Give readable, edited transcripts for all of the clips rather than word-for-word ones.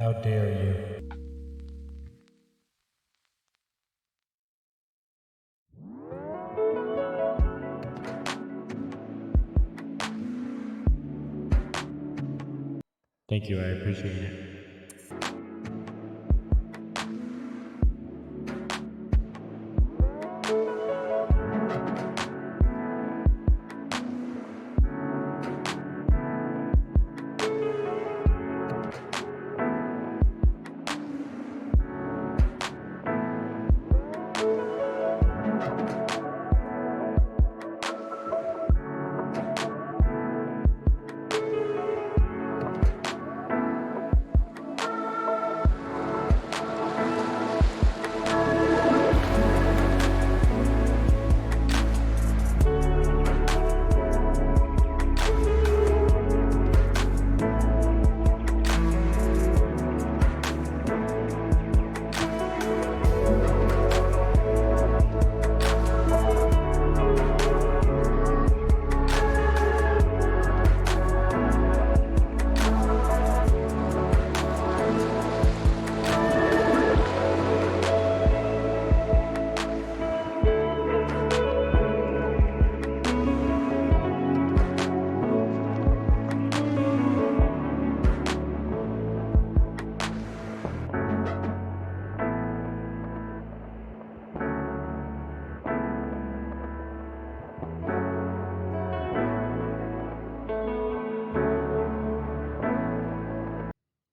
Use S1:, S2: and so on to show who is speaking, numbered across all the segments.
S1: How dare you? Thank you, I appreciate it.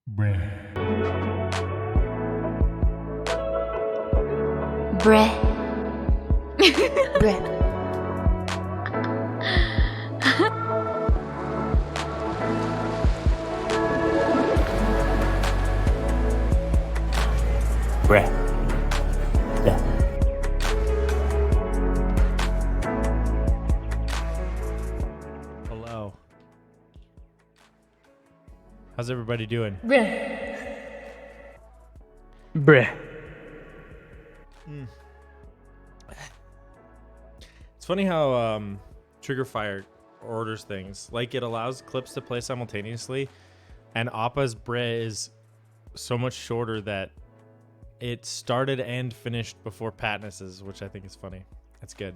S1: Bruh.
S2: Bruh. Bruh.
S1: Bruh. Yeah. Hello. How's everybody doing?
S3: Bruh.
S1: It's funny how Triggerfire orders things. Like, it allows clips to play simultaneously, and Appa's Bre is so much shorter that it started and finished before Patness's, which I think is funny. That's good.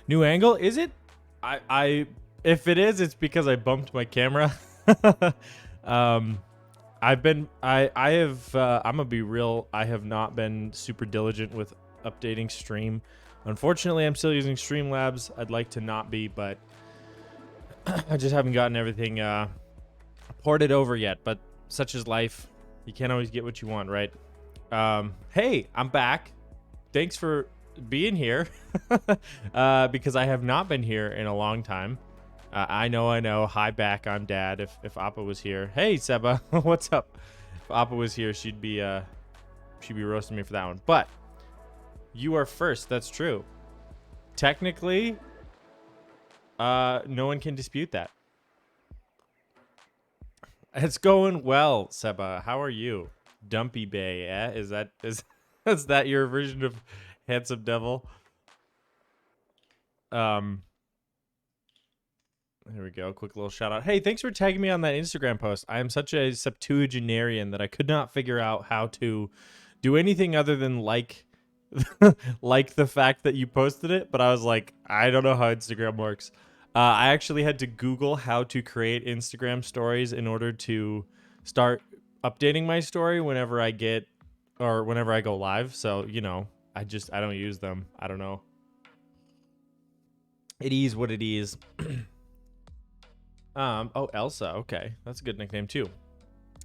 S1: New angle, is it? I if it is, it's because I bumped my camera. I'm gonna be real, I have not been super diligent with updating Stream. Unfortunately, I'm still using Streamlabs. I'd like to not be, but I just haven't gotten everything ported over yet. But such is life. You can't always get what you want, right? Hey, I'm back. Thanks for being here. Because I have not been here in a long time. I know. Hi back, I'm Dad. If Appa was here. Hey, Seba, what's up? If Appa was here, she'd be roasting me for that one. But you are first. That's true. Technically, no one can dispute that. It's going well, Seba. How are you? Dumpy Bay, eh? Is that your version of Handsome Devil? Here we go. Quick little shout out. Hey, thanks for tagging me on that Instagram post. I am such a septuagenarian that I could not figure out how to do anything other than like the fact that you posted it. But I was like, I don't know how Instagram works. I actually had to Google how to create Instagram stories in order to start updating my story whenever I go live. So, I don't use them. I don't know. It is what it is. Oh, Elsa. Okay. That's a good nickname too.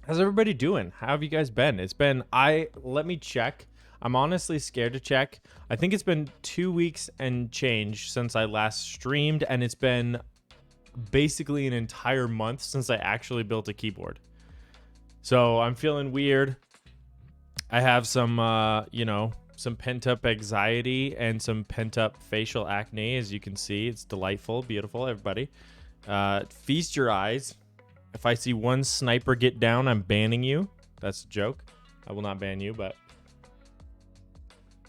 S1: How's everybody doing? How have you guys been? Let me check. I'm honestly scared to check. I think it's been 2 weeks and change since I last streamed, and it's been basically an entire month since I actually built a keyboard. So I'm feeling weird. I have some, some pent-up anxiety and some pent-up facial acne, as you can see. It's delightful, beautiful, everybody. Feast your eyes. If I see one sniper get down, I'm banning you. That's a joke. I will not ban you, but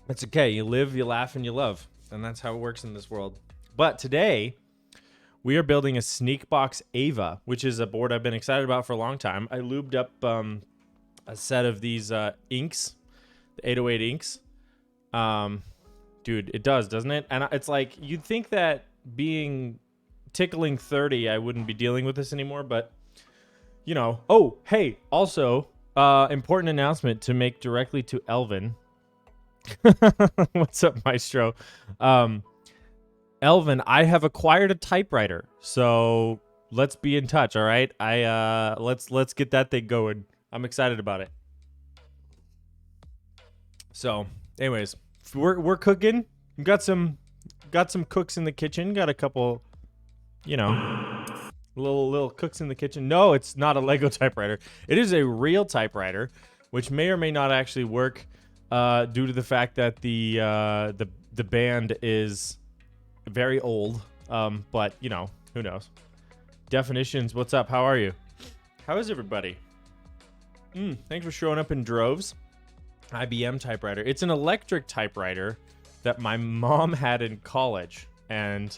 S1: it's okay. You live, you laugh, and you love. And that's how it works in this world. But today, we are building a Sneakbox Ava, which is a board I've been excited about for a long time. I lubed up a set of these inks, the 808 inks. Dude, it does, doesn't it? And it's like, you'd think that being tickling 30, I wouldn't be dealing with this anymore, but you know. Oh, hey, also, important announcement to make directly to Elvin. What's up, Maestro? Elvin, I have acquired a typewriter, so let's be in touch, all right? Let's get that thing going. I'm excited about it. So, anyways, we're cooking. We got some cooks in the kitchen. Got a couple, you know, little cooks in the kitchen. No, it's not a Lego typewriter. It is a real typewriter, which may or may not actually work due to the fact that the band is very old. But you know, who knows? Definitions. What's up? How are you? How is everybody? Thanks for showing up in droves. IBM typewriter. It's an electric typewriter that my mom had in college, and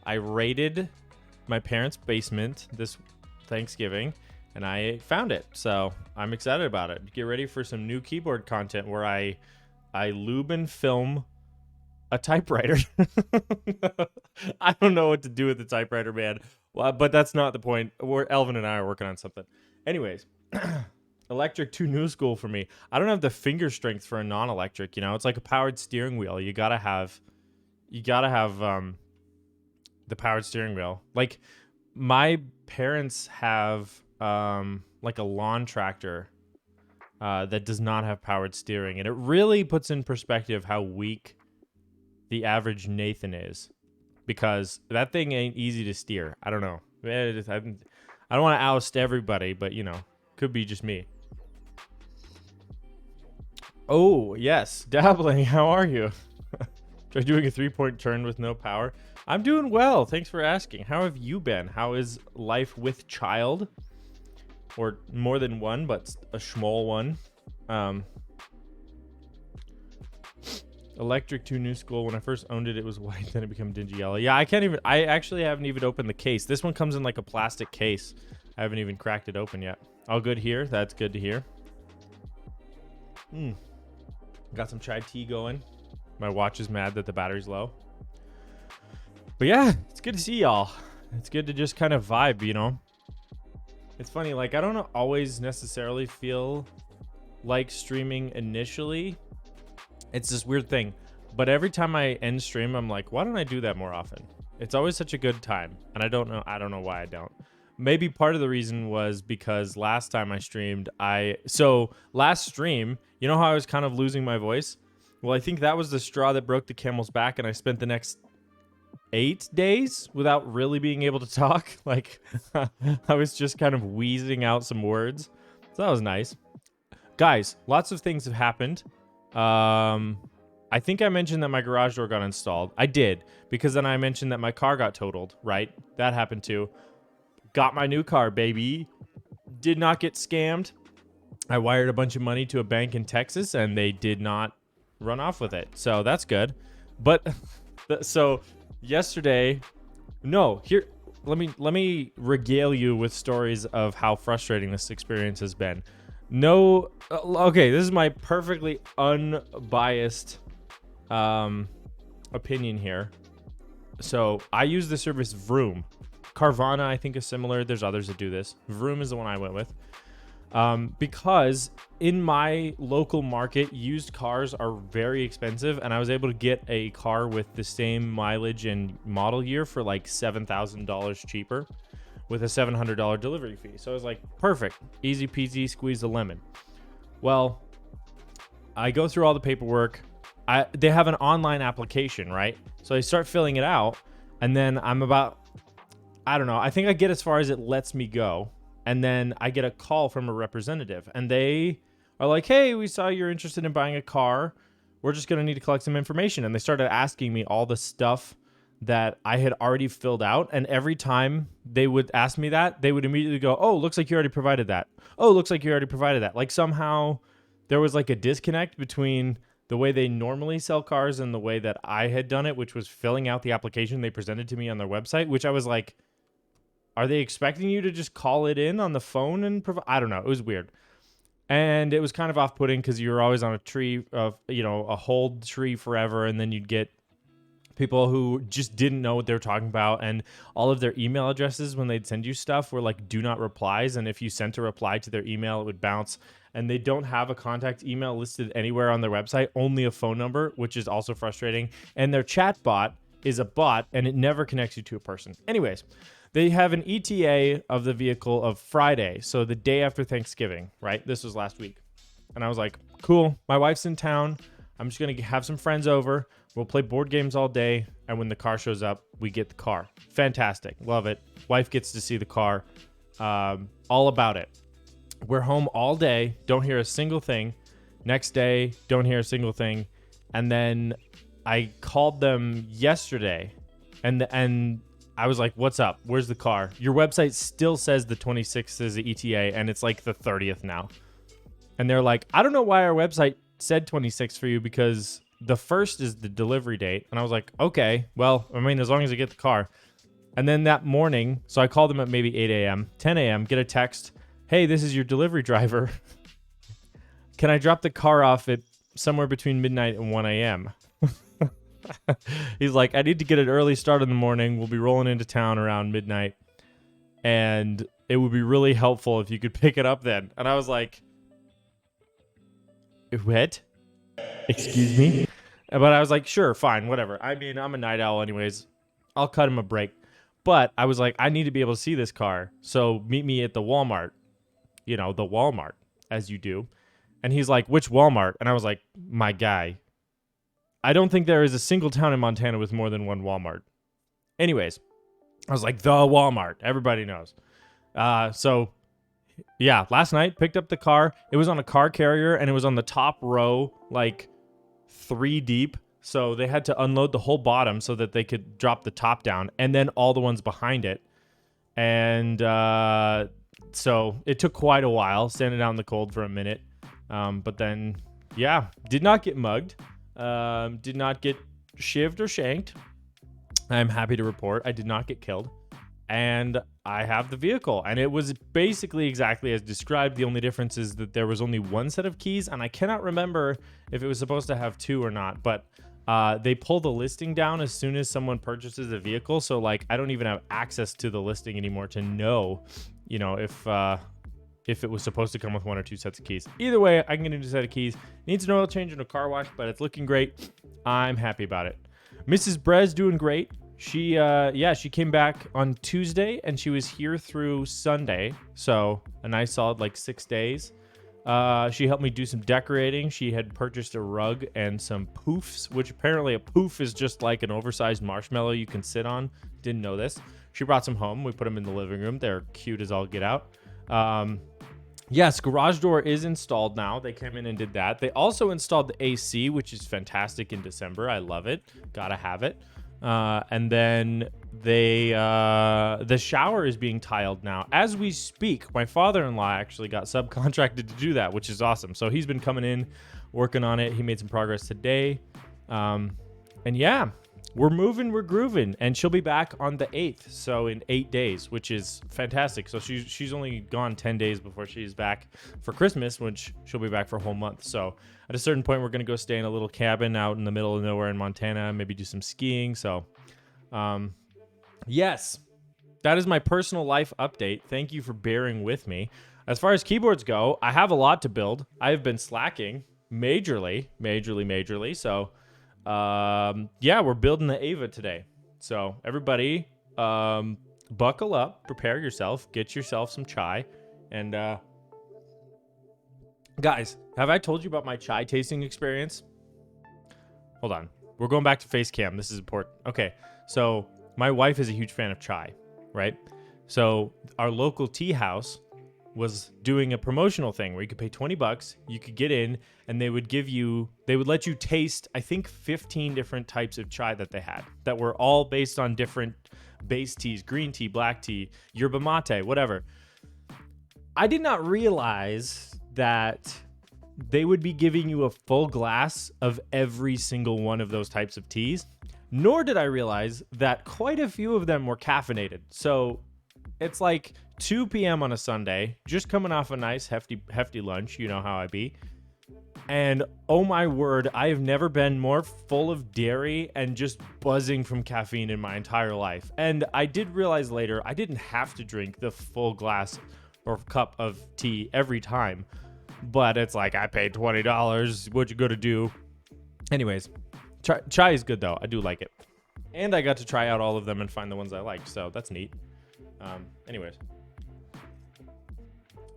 S1: I raided my parents' basement this Thanksgiving, and I found it. So I'm excited about it. Get ready for some new keyboard content where I lube and film a typewriter. I don't know what to do with the typewriter, man. Well, but that's not the point. Elvin and I are working on something. Anyways, electric too new school for me. I don't have the finger strength for a non-electric. You know, it's like a powered steering wheel. You gotta have the powered steering wheel. Like my parents have like a lawn tractor that does not have powered steering, and it really puts in perspective how weak the average Nathan is, because that thing ain't easy to steer. I don't know. I don't want to oust everybody, but you know, could be just me. Oh yes, dabbling. How are you? Try doing a 3-point turn with no power. I'm doing well. Thanks for asking. How have you been? How is life with child? Or more than one, but a small one. Electric to new school. When I first owned it, it was white. Then it became dingy yellow. Yeah, I actually haven't even opened the case. This one comes in like a plastic case. I haven't even cracked it open yet. All good here. That's good to hear. Got some chai tea going. My watch is mad that the battery's low. But yeah, it's good to see y'all. It's good to just kind of vibe, you know? It's funny, like, I don't always necessarily feel like streaming initially. It's this weird thing. But every time I end stream, I'm like, why don't I do that more often? It's always such a good time. And I don't know why I don't. Maybe part of the reason was because last time I streamed, last stream, you know how I was kind of losing my voice? Well, I think that was the straw that broke the camel's back, and I spent the next 8 days without really being able to talk. Like, I was just kind of wheezing out some words. So that was nice. Guys, lots of things have happened. I think I mentioned that my garage door got installed. I did, because then I mentioned that my car got totaled, right? That happened too. Got my new car, baby. Did not get scammed. I wired a bunch of money to a bank in Texas, and they did not run off with it. So that's good. But so yesterday, let me regale you with stories of how frustrating this experience has been. Okay, this is my perfectly unbiased opinion here. So I use the service Vroom. Carvana, I think, is similar. There's others that do this. Vroom is the one I went with. Because in my local market, used cars are very expensive, and I was able to get a car with the same mileage and model year for like $7,000 cheaper with a $700 delivery fee. So I was like, perfect, easy peasy, squeeze the lemon. Well, I go through all the paperwork. They have an online application, right? So I start filling it out, and then I don't know, I think I get as far as it lets me go. And then I get a call from a representative, and they are like, hey, we saw you're interested in buying a car. We're just going to need to collect some information. And they started asking me all the stuff that I had already filled out. And every time they would ask me that, they would immediately go, oh, looks like you already provided that. Oh, looks like you already provided that. Like somehow there was like a disconnect between the way they normally sell cars and the way that I had done it, which was filling out the application they presented to me on their website, which I was like, are they expecting you to just call it in on the phone and provide? I don't know. It was weird. And it was kind of off-putting because you were always on a tree of, a hold tree forever, and then you'd get people who just didn't know what they were talking about, and all of their email addresses when they'd send you stuff were like do not replies, and if you sent a reply to their email, it would bounce. And they don't have a contact email listed anywhere on their website, only a phone number, which is also frustrating. And their chat bot is a bot, and it never connects you to a person. Anyways, they have an ETA of the vehicle of Friday, so the day after Thanksgiving, right? This was last week. And I was like, cool, my wife's in town. I'm just going to have some friends over. We'll play board games all day, and when the car shows up, we get the car. Fantastic. Love it. Wife gets to see the car. All about it. We're home all day. Don't hear a single thing. Next day, don't hear a single thing. And then I called them yesterday, and I was like, what's up? Where's the car? Your website still says the 26th is the ETA, and it's like the 30th now. And they're like, I don't know why our website said 26th for you, because the 1st is the delivery date. And I was like, okay, well, I mean, as long as I get the car. And then that morning, so I called them at maybe 8 a.m., 10 a.m., get a text. Hey, this is your delivery driver. Can I drop the car off at somewhere between midnight and 1 a.m.? He's like, I need to get an early start in the morning. We'll be rolling into town around midnight. And it would be really helpful if you could pick it up then. And I was like, what? Excuse me? But I was like, sure, fine, whatever. I mean, I'm a night owl anyways. I'll cut him a break. But I was like, I need to be able to see this car. So meet me at the Walmart. The Walmart, as you do. And he's like, which Walmart? And I was like, my guy, I don't think there is a single town in Montana with more than one Walmart. Anyways, I was like, the Walmart. Everybody knows. So, yeah, last night, picked up the car. It was on a car carrier, and it was on the top row, like 3 deep. So they had to unload the whole bottom so that they could drop the top down, and then all the ones behind it. And so it took quite a while, standing out in the cold for a minute. But then, yeah, did not get mugged. Did not get shivved or shanked. I'm happy to report I did not get killed. And I have the vehicle. And it was basically exactly as described. The only difference is that there was only one set of keys. And I cannot remember if it was supposed to have 2 or not. But they pull the listing down as soon as someone purchases a vehicle. So, like, I don't even have access to the listing anymore to know, if it was supposed to come with 1 or 2 sets of keys. Either way, I can get a new set of keys. Needs an oil change and a car wash, but it's looking great. I'm happy about it. Mrs. Brez doing great. She came back on Tuesday, and she was here through Sunday. So a nice solid, 6 days. She helped me do some decorating. She had purchased a rug and some poofs, which apparently a poof is just like an oversized marshmallow you can sit on. Didn't know this. She brought some home. We put them in the living room. They're cute as all get out. Yes, garage door is installed now. They came in and did that. They also installed the AC, which is fantastic in December. I love it. Gotta have it. And then the shower is being tiled now as we speak. My father-in-law actually got subcontracted to do that, which is awesome. So he's been coming in, working on it. He made some progress today. And yeah, we're moving, we're grooving, and she'll be back on the 8th. So in 8 days, which is fantastic. So she's only gone 10 days before she's back for Christmas, which she'll be back for a whole month. So at a certain point, we're going to go stay in a little cabin out in the middle of nowhere in Montana, maybe do some skiing. So, yes, that is my personal life update. Thank you for bearing with me. As far as keyboards go, I have a lot to build. I have been slacking majorly. So, yeah, we're building the Ava today. So everybody, buckle up, prepare yourself, get yourself some chai. And, guys, have I told you about my chai tasting experience? Hold on. We're going back to face cam. This is important. Okay. So my wife is a huge fan of chai, right? So our local tea house was doing a promotional thing where you could pay $20, you could get in, and they would let you taste, I think, 15 different types of chai that they had that were all based on different base teas, green tea, black tea, yerba mate, whatever. I did not realize that they would be giving you a full glass of every single one of those types of teas, nor did I realize that quite a few of them were caffeinated. So It's like 2 p.m. on a Sunday, just coming off a nice hefty lunch. You know how I be. And oh my word, I have never been more full of dairy and just buzzing from caffeine in my entire life. And I did realize later I didn't have to drink the full glass or cup of tea every time. But it's like, I paid $20. What you gonna do? Anyways, chai is good though. I do like it. And I got to try out all of them and find the ones I liked. So that's neat. Anyways,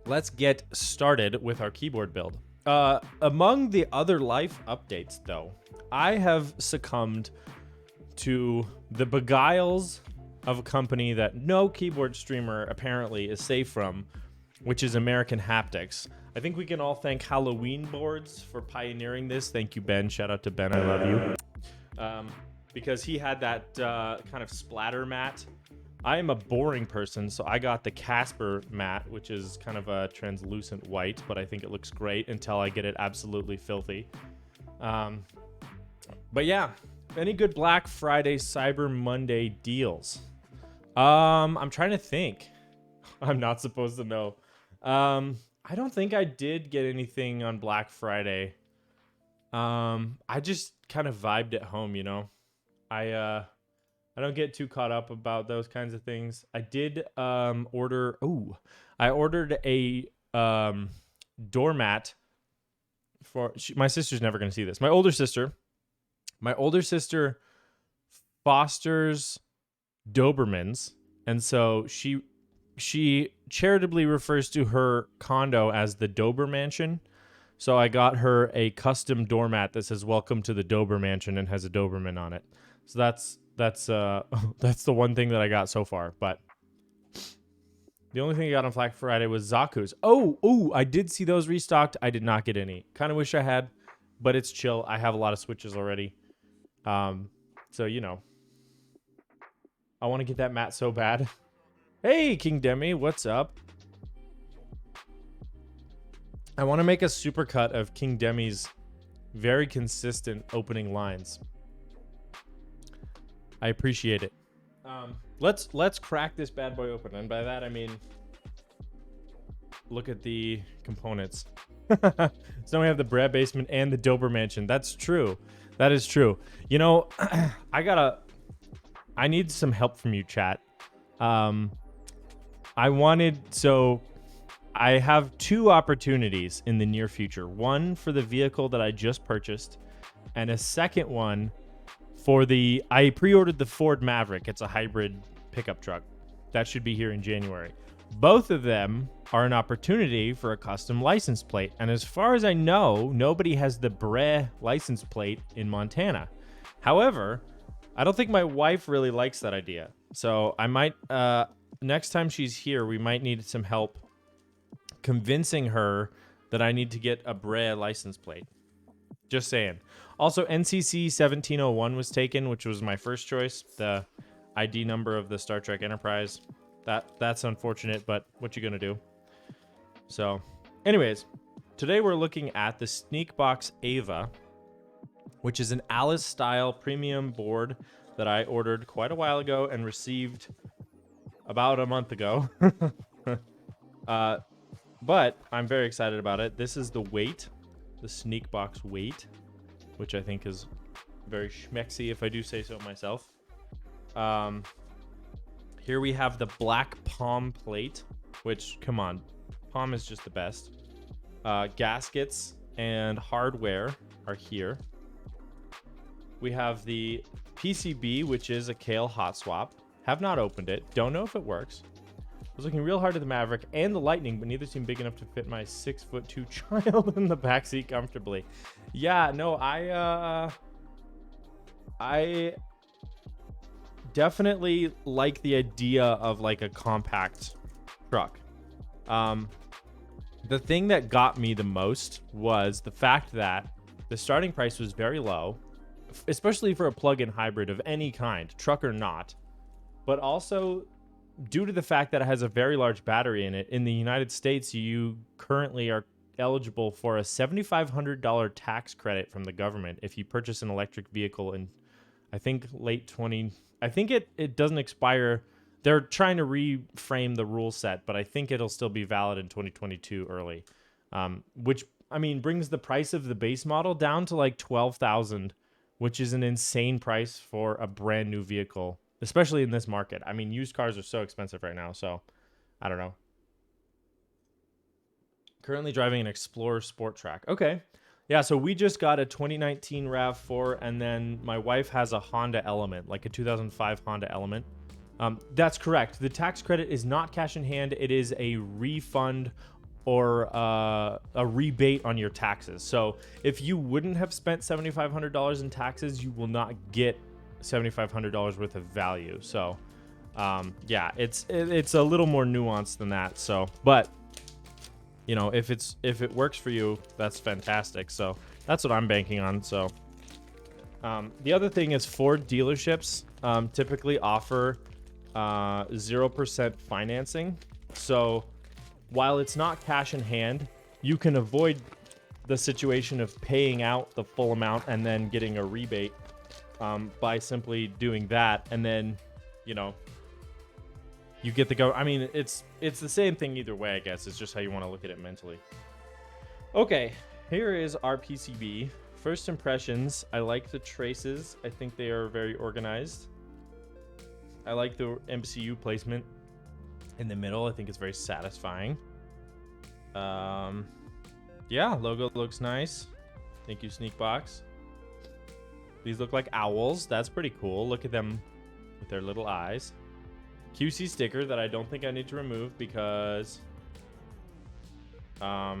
S1: let's get started with our keyboard build. Among the other life updates, though, I have succumbed to the beguiles of a company that no keyboard streamer apparently is safe from, which is American Haptics. I think we can all thank Halloween Boards for pioneering this. Thank you, Ben. Shout out to Ben. I love you. Because he had that kind of splatter mat. I am a boring person, so I got the Casper mat, which is kind of a translucent white, but I think it looks great until I get it absolutely filthy. But yeah, any good Black Friday, Cyber Monday deals? I'm trying to think. I'm not supposed to know. I don't think I did get anything on Black Friday. I just kind of vibed at home, you know. I don't get too caught up about those kinds of things. I did order. I ordered a doormat for my sister's never going to see this. My older sister fosters Dobermans, and so she charitably refers to her condo as the Dober Mansion. So I got her a custom doormat that says "Welcome to the Dober Mansion" and has a Doberman on it. So that's the one thing that I got so far. But the only thing I got on Black Friday was Zaku's. Oh, I did see those restocked. I did not get any. Kind of wish I had, but it's chill. I have a lot of Switches already. So you know, I want to get that mat so bad. Hey, King Demi, what's up? I want to make a supercut of King Demi's very consistent opening lines. I appreciate it. Let's crack this bad boy open, and by that I mean look at the components. So we have the Brea basement and the Dober Mansion. That's true. That is true. You know, I need some help from you, chat. I have 2 opportunities in the near future. One for the vehicle that I just purchased, and a second one for I pre-ordered the Ford Maverick. It's a hybrid pickup truck. That should be here in January. Both of them are an opportunity for a custom license plate. And as far as I know, nobody has the Brea license plate in Montana. However, I don't think my wife really likes that idea. So I might, next time she's here, we might need some help convincing her that I need to get a Brea license plate. Just saying. Also, NCC 1701 was taken, which was my first choice. The ID number of the Star Trek Enterprise. That's unfortunate, but what you gonna do? So, anyways, today we're looking at the Sneakbox Ava, which is an Alice-style premium board that I ordered quite a while ago and received about a month ago. But I'm very excited about it. This is the weight, the Sneakbox weight, which I think is very schmexy, if I do say so myself. Here we have the black palm plate, which, come on, palm is just the best. Gaskets and hardware are here. We have the PCB, which is a Kale hot swap. Have not opened it. Don't know if it works. I was looking real hard at the Maverick and the Lightning, but neither seem big enough to fit my 6'2" child in the backseat comfortably. Yeah, no, I definitely like the idea of like a compact truck. The thing that got me the most was the fact that the starting price was very low, especially for a plug-in hybrid of any kind, truck or not, but also due to the fact that it has a very large battery in it. In the United States, you currently are eligible for a $7,500 tax credit from the government if you purchase an electric vehicle in, I think, late 20. I think it doesn't expire. they're trying to reframe the rule set, but I think it'll still be valid in 2022 early, which I mean brings the price of the base model down to like 12,000, which is an insane price for a brand new vehicle, especially in this market. I mean, used cars are so expensive right now, so I don't know. Currently driving an Explorer Sport Track. Okay. Yeah, so we just got a 2019 RAV4, and then my wife has a Honda Element, like a 2005 Honda Element. That's correct. The tax credit is not cash in hand. It is a refund or a rebate on your taxes. So if you wouldn't have spent $7,500 in taxes, you will not get $7,500 worth of value. So yeah, it's a little more nuanced than that. So, but you know, if it works for you, that's fantastic. So that's what I'm banking on. So the other thing is Ford dealerships typically offer 0% financing. So while it's not cash in hand, you can avoid the situation of paying out the full amount and then getting a rebate by simply doing that. And then, you know, you get the go. I mean, it's the same thing either way, I guess. It's just how you want to look at it mentally. Okay, here is our PCB. First impressions, I like the traces. I think they are very organized. I like the MCU placement in the middle. I think it's very satisfying. Yeah, logo looks nice. Thank you, Sneakbox. These look like owls. That's pretty cool. Look at them with their little eyes. QC sticker that I don't think I need to remove because it's not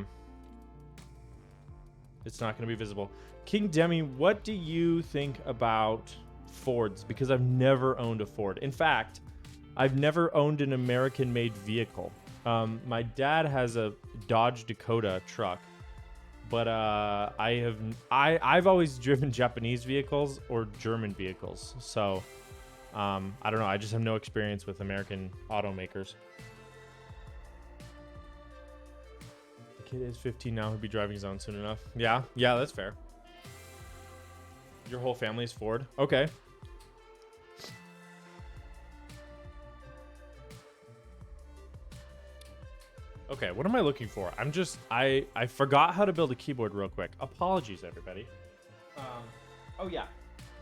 S1: going to be visible. King Demi, what do you think about Fords? Because I've never owned a Ford. In fact, I've never owned an American-made vehicle. My dad has a Dodge Dakota truck, but I've always driven Japanese vehicles or German vehicles. So I don't know. I just have no experience with American automakers. The kid is 15 now. He'll be driving his own soon enough. Yeah, that's fair. Your whole family is Ford? Okay. Okay, what am I looking for? I forgot how to build a keyboard real quick. Apologies, everybody. Oh yeah,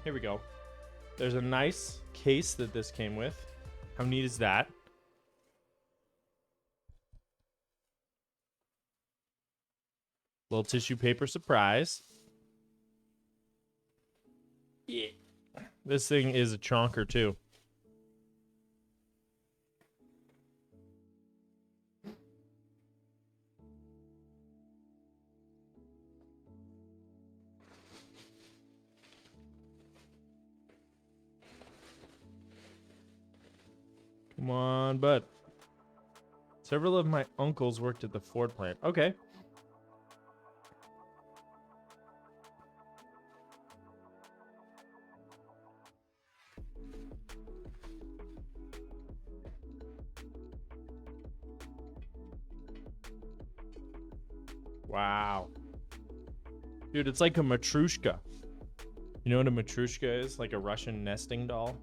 S1: here we go. There's a nice case that this came with. How neat is that? Little tissue paper surprise. Yeah. This thing is a chonker too. Come on, bud. Several of my uncles worked at the Ford plant. Okay. Wow. Dude, it's like a matrushka. You know what a matrushka is? Like a Russian nesting doll.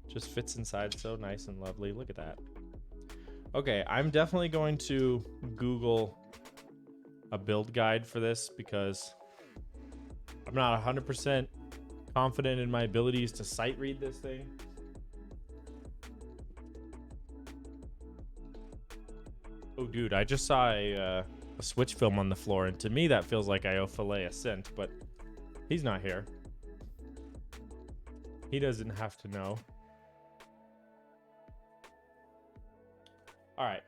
S1: Just fits inside so nice and lovely. Look at that. Okay, I'm definitely going to Google a build guide for this because I'm not 100% confident in my abilities to sight read this thing. Oh, dude, I just saw a switch film on the floor, and to me that feels like I owe Filet a cent, but he's not here. He doesn't have to know. All right.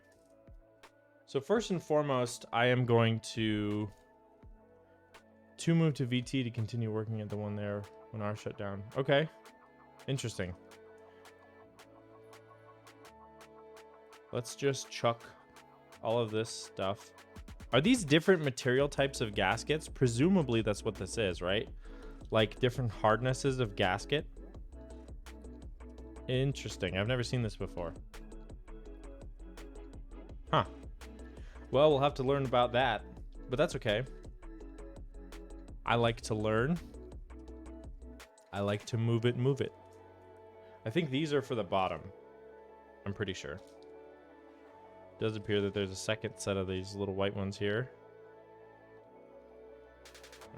S1: So first and foremost, I am going to move to VT to continue working at the one there when ours shut down. Okay. Interesting. Let's just chuck all of this stuff. Are these different material types of gaskets? Presumably that's what this is, right? Like different hardnesses of gasket. Interesting. I've never seen this before. Huh. Well, we'll have to learn about that, but that's okay. I like to learn. I like to move it. I think these are for the bottom. I'm pretty sure. It does appear that there's a second set of these little white ones here.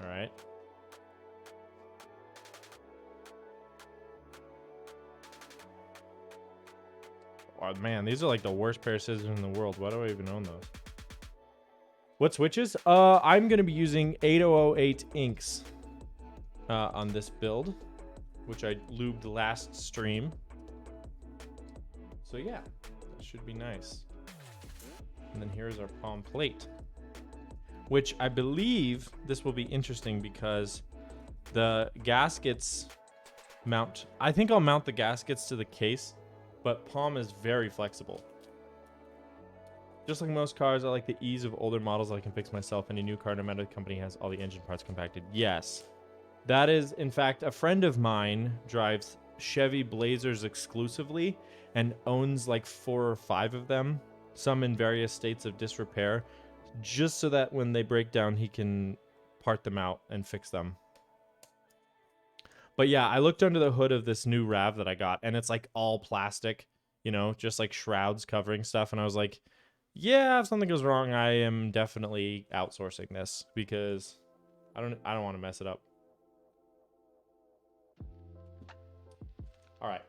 S1: All right. Oh man, these are like the worst pair of scissors in the world. Why do I even own those? What switches? I'm gonna be using 8008 inks on this build, which I lubed last stream. So yeah, that should be nice. And then here's our palm plate, which I believe this will be interesting because the gaskets mount. I think I'll mount the gaskets to the case, but palm is very flexible. Just like most cars, I like the ease of older models I can fix myself. Any new car, no matter the company, has all the engine parts compacted. Yes, that is, in fact, a friend of mine drives Chevy Blazers exclusively and owns like 4 or 5 of them, some in various states of disrepair, just so that when they break down, he can part them out and fix them. But yeah, I looked under the hood of this new RAV that I got, and it's like all plastic, you know, just like shrouds covering stuff. And I was like, yeah, if something goes wrong, I am definitely outsourcing this because I don't want to mess it up. All right.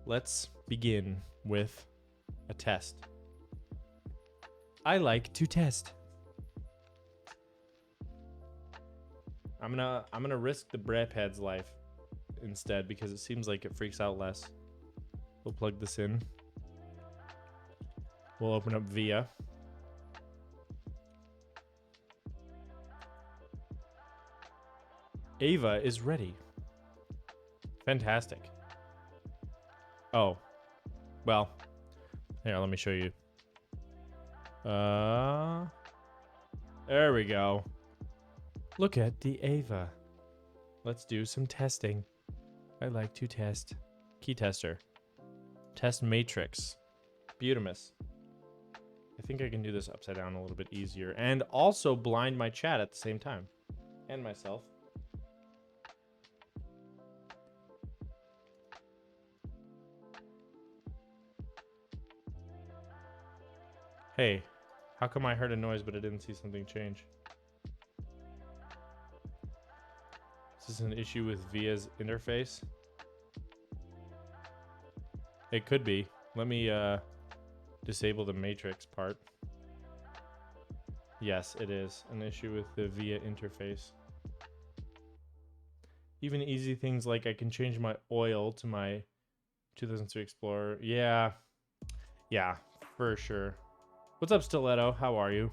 S1: Let's begin with a test. I like to test. I'm gonna risk the brep head's life instead because it seems like it freaks out less. We'll plug this in. We'll open up VIA. Ava is ready. Fantastic. Oh, well, here, let me show you. There we go. Look at the Ava. Let's do some testing. I like to test. Key tester. Test matrix. Butamus. I think I can do this upside down a little bit easier and also blind my chat at the same time and myself. Hey, how come I heard a noise but I didn't see something change? Is this an issue with VIA's interface? It could be. Let me disable the matrix part. Yes, it is an issue with the VIA interface. Even easy things like I can change my oil to my 2003 Explorer. Yeah, for sure. What's up, Stiletto? How are you?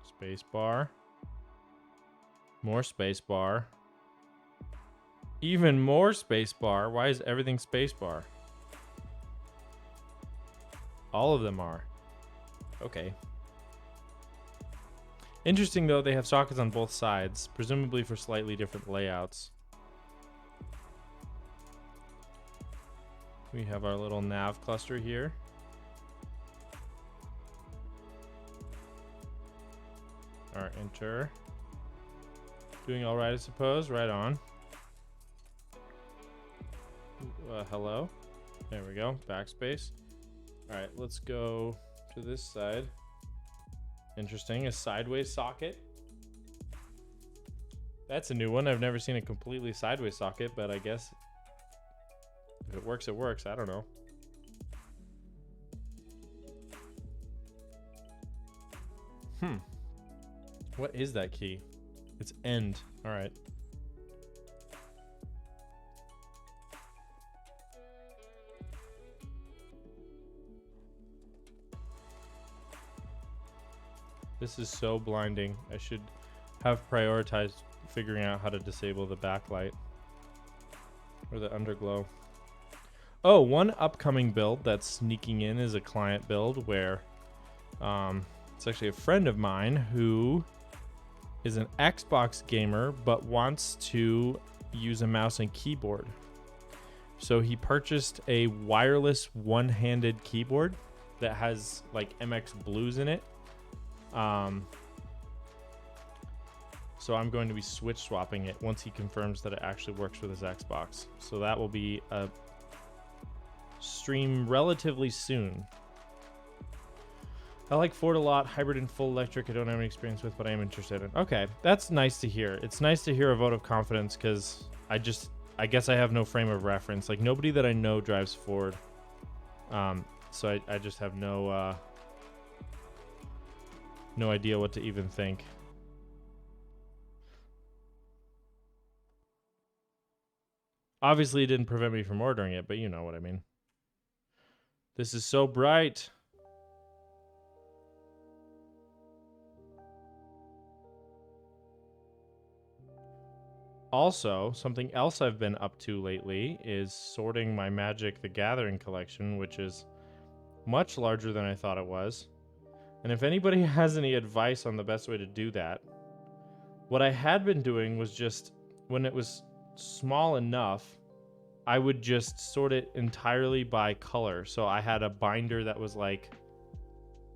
S1: Space bar. More space bar. Even more space bar. Why is everything space bar? All of them are. Okay. Interesting though, they have sockets on both sides, presumably for slightly different layouts. We have our little nav cluster here. Our enter. Doing all right, I suppose. Right on. Hello. There we go. Backspace. All right, let's go to this side. Interesting. A sideways socket. That's a new one. I've never seen a completely sideways socket, but I guess if it works, it works. I don't know. What is that key? It's end. All right. This is so blinding. I should have prioritized figuring out how to disable the backlight or the underglow. Oh, one upcoming build that's sneaking in is a client build where it's actually a friend of mine who is an Xbox gamer but wants to use a mouse and keyboard. So he purchased a wireless one-handed keyboard that has like MX Blues in it. So I'm going to be switch swapping it once he confirms that it actually works with his Xbox. So that will be a stream relatively soon. I like Ford a lot. Hybrid and full electric I don't have any experience with, but I am interested in. Okay, that's nice to hear. It's nice to hear a vote of confidence because I guess I have no frame of reference. Like, nobody that I know drives Ford. So I just have no idea what to even think. Obviously, it didn't prevent me from ordering it, but you know what I mean. This is so bright. Also, something else I've been up to lately is sorting my Magic the Gathering collection, which is much larger than I thought it was. And if anybody has any advice on the best way to do that, what I had been doing was just, when it was small enough, I would just sort it entirely by color. So I had a binder that was like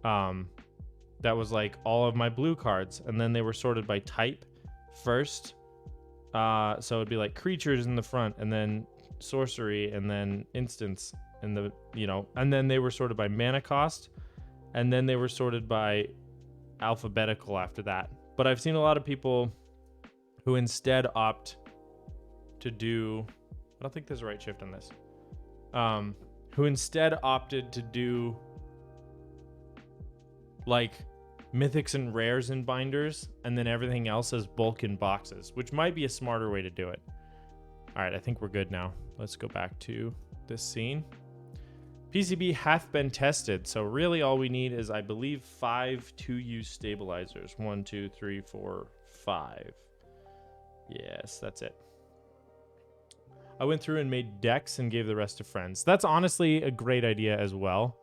S1: all of my blue cards, and then they were sorted by type first. So it'd be like creatures in the front, and then sorcery, and then instants, and and then they were sorted by mana cost, and then they were sorted by alphabetical after that. But I've seen a lot of people who instead opt to do, I don't think there's a right shift on this, who instead opted to do like mythics and rares in binders, and then everything else as bulk in boxes, which might be a smarter way to do it. All right, I think we're good now. Let's go back to this scene. PCB hath been tested, so really all we need is, I believe, 5 2-use stabilizers. 1, 2, 3, 4, 5. Yes, that's it. I went through and made decks and gave the rest to friends. That's honestly a great idea as well.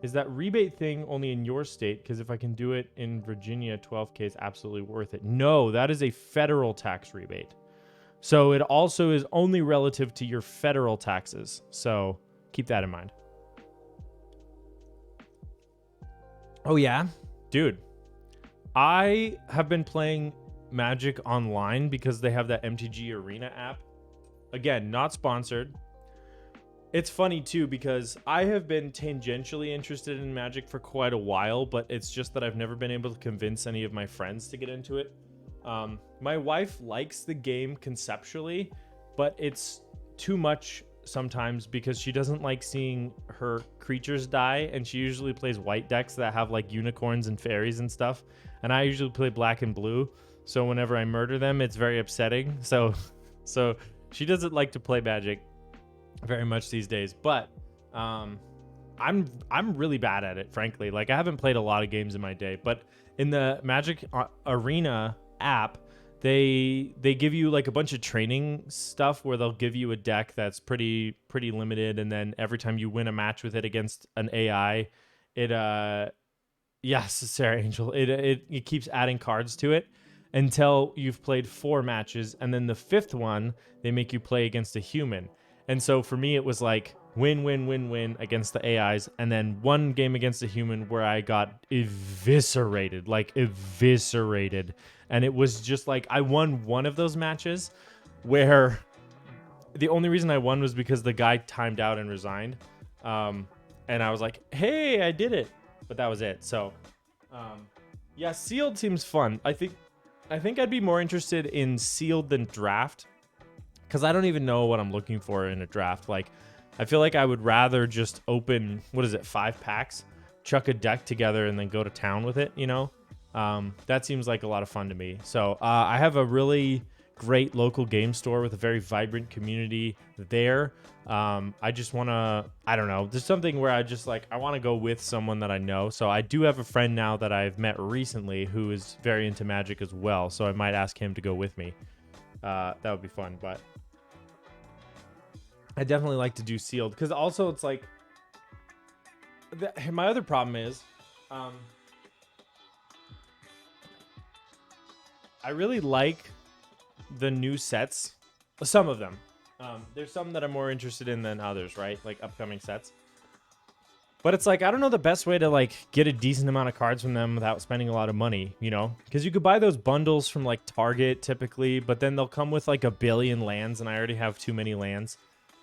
S1: Is that rebate thing only in your state? Because if I can do it in Virginia, 12K is absolutely worth it. No, that is a federal tax rebate. So it also is only relative to your federal taxes. So keep that in mind. Oh, yeah? Dude, I have been playing Magic online because they have that MTG Arena app. Again, not sponsored. It's funny too because I have been tangentially interested in Magic for quite a while, but it's just that I've never been able to convince any of my friends to get into it. My wife likes the game conceptually, but it's too much sometimes because she doesn't like seeing her creatures die, and she usually plays white decks that have like unicorns and fairies and stuff, and I usually play black and blue, so whenever I murder them, it's very upsetting. So she doesn't like to play Magic very much these days, but I'm really bad at it, frankly. Like, I haven't played a lot of games in my day, but in the Magic Arena app, they give you like a bunch of training stuff where they'll give you a deck that's pretty limited, and then every time you win a match with it against an AI, yes, Sarah Angel, it keeps adding cards to it until you've played 4 matches, and then the 5th one they make you play against a human. And so for me, it was like win against the AIs, and then one game against a human where I got eviscerated. And it was just like, I won one of those matches where the only reason I won was because the guy timed out and resigned. And I was like, hey, I did it. But that was it. So, yeah, sealed seems fun. I think I'd be more interested in sealed than draft, because I don't even know what I'm looking for in a draft. Like, I feel like I would rather just open, 5 packs, chuck a deck together, and then go to town with it, you know? That seems like a lot of fun to me. So I have a really great local game store with a very vibrant community there. I just want to, I don't know, there's something where I just like, I want to go with someone that I know. So I do have a friend now that I've met recently who is very into Magic as well. So I might ask him to go with me. That would be fun, but I definitely like to do sealed, because also it's like, my other problem is, I really like the new sets, some of them. There's some that I'm more interested in than others, right? Like upcoming sets. But it's like, I don't know the best way to like get a decent amount of cards from them without spending a lot of money, you know? Because you could buy those bundles from like Target typically, but then they'll come with like a billion lands, and I already have too many lands.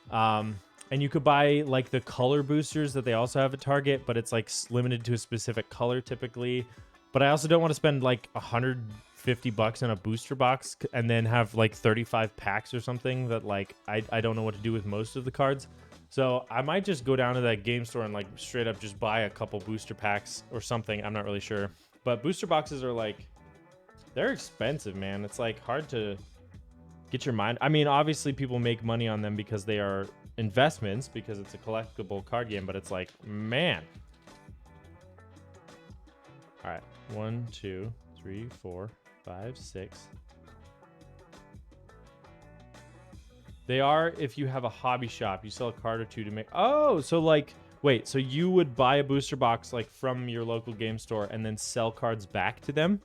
S1: And you could buy like the color boosters that they also have at Target, but it's like limited to a specific color typically. But I also don't want to spend like $150 on a booster box and then have like 35 packs or something that like I don't know what to do with most of the cards. So I might just go down to that game store and like straight up just buy a couple booster packs or something. I'm not really sure. But booster boxes are like, they're expensive, man. It's like hard to get your mind. I mean, obviously people make money on them because they are investments, because it's a collectible card game, but it's like, man. All right. 1, 2, 3, 4, 5, 6. They are if you have a hobby shop. You sell a card or two to make... Oh, so like... Wait, so you would buy a booster box like from your local game store and then sell cards back to them?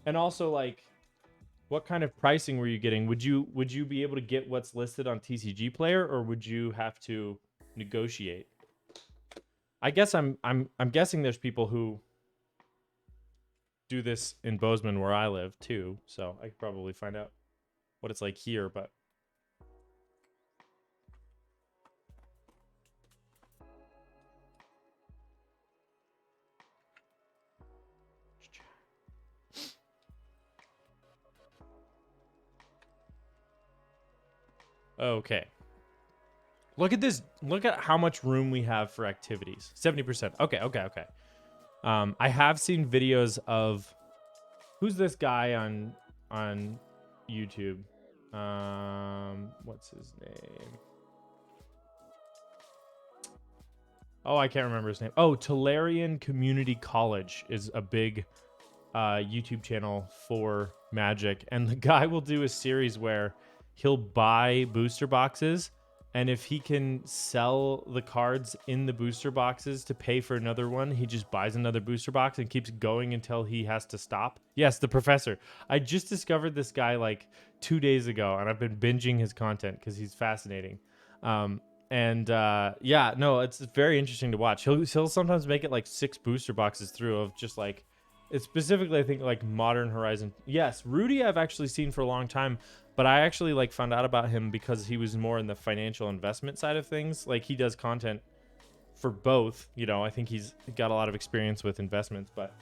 S1: And also like... What kind of pricing were you getting? Would you be able to get what's listed on TCG Player, or would you have to negotiate? I guess I'm guessing there's people who do this in Bozeman where I live too, so I could probably find out what it's like here, but okay. Look at this. Look at how much room we have for activities. 70%. Okay. I have seen videos of who's this guy on YouTube? What's his name? Oh, I can't remember his name. Oh, Tolarian Community College is a big YouTube channel for Magic, and the guy will do a series where he'll buy booster boxes, and if he can sell the cards in the booster boxes to pay for another one, he just buys another booster box and keeps going until he has to stop. Yes, the professor. I just discovered this guy like 2 days ago, and I've been binging his content because he's fascinating. Yeah, no, it's very interesting to watch. He'll sometimes make it like 6 booster boxes through of just like, it's specifically, I think, like Modern Horizon. Yes, Rudy I've actually seen for a long time, but I actually like found out about him because he was more in the financial investment side of things. Like he does content for both, you know. I think he's got a lot of experience with investments, but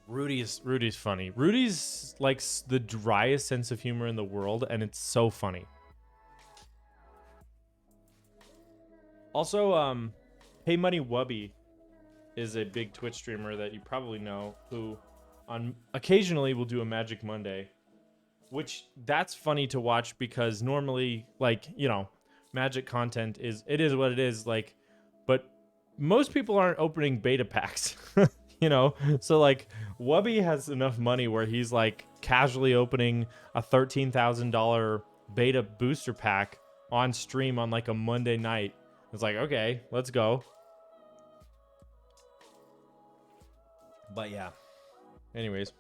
S1: Rudy's funny. Rudy's like the driest sense of humor in the world, and it's so funny. Also, Hey Money Wubby is a big Twitch streamer that you probably know, who occasionally will do a Magic Monday, which that's funny to watch because normally, like, you know, Magic content is what it is, like, but most people aren't opening beta packs, you know? So like Wubby has enough money where he's like casually opening a $13,000 beta booster pack on stream on like a Monday night. It's like, okay, let's go. But yeah. Anyways.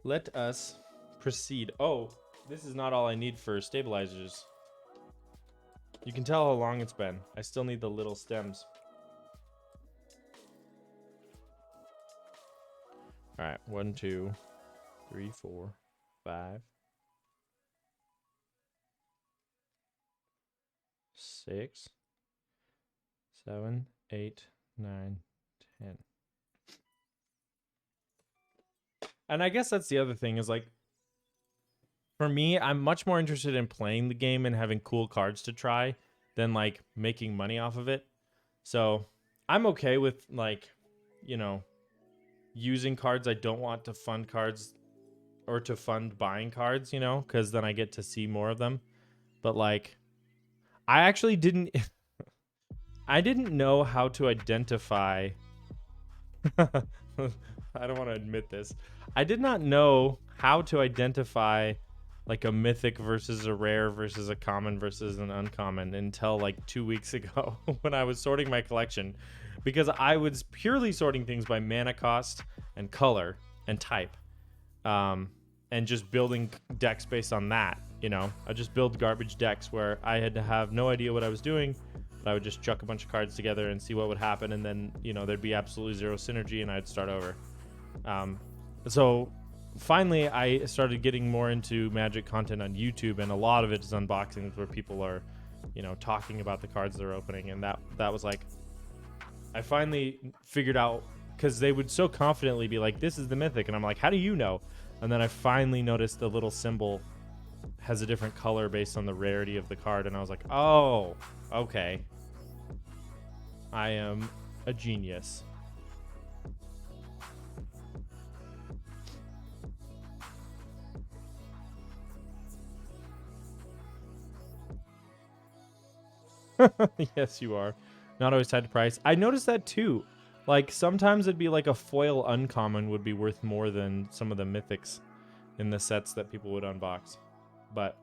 S1: Let us proceed. Oh, this is not all I need for stabilizers. You can tell how long it's been. I still need the little stems. All right. 1, 2, 3, 4, 5, 6, 7, 8, 9, 10. And I guess that's the other thing is like, for me, I'm much more interested in playing the game and having cool cards to try than like making money off of it. So I'm okay with like, you know, using cards I don't want to fund cards or to fund buying cards, you know, because then I get to see more of them. But like, I actually didn't I didn't know how to identify I don't want to admit this. I did not know how to identify like a mythic versus a rare versus a common versus an uncommon until like 2 weeks ago when I was sorting my collection, because I was purely sorting things by mana cost and color and type. and just building decks based on that. You know, I just build garbage decks where I had to have no idea what I was doing, but I would just chuck a bunch of cards together and see what would happen, and then, you know, there'd be absolutely zero synergy, and I'd start over. So finally, I started getting more into Magic content on YouTube, and a lot of it is unboxings where people are, you know, talking about the cards they're opening, and that was like, I finally figured out, because they would so confidently be like, this is the mythic, and I'm like, how do you know? And then I finally noticed the little symbol has a different color based on the rarity of the card, and I was like, oh, okay. I am a genius. Yes, you are. Not always tied to price. I noticed that too. Like, sometimes it'd be like a foil uncommon would be worth more than some of the mythics in the sets that people would unbox. But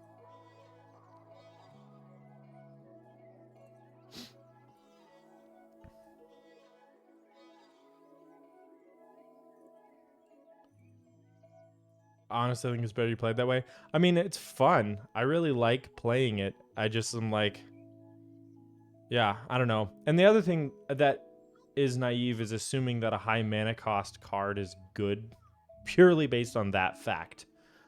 S1: honestly, I think it's better you play it that way. I mean, it's fun. I really like playing it. I just am like, yeah, I don't know. And the other thing that is naive is assuming that a high mana cost card is good purely based on that fact.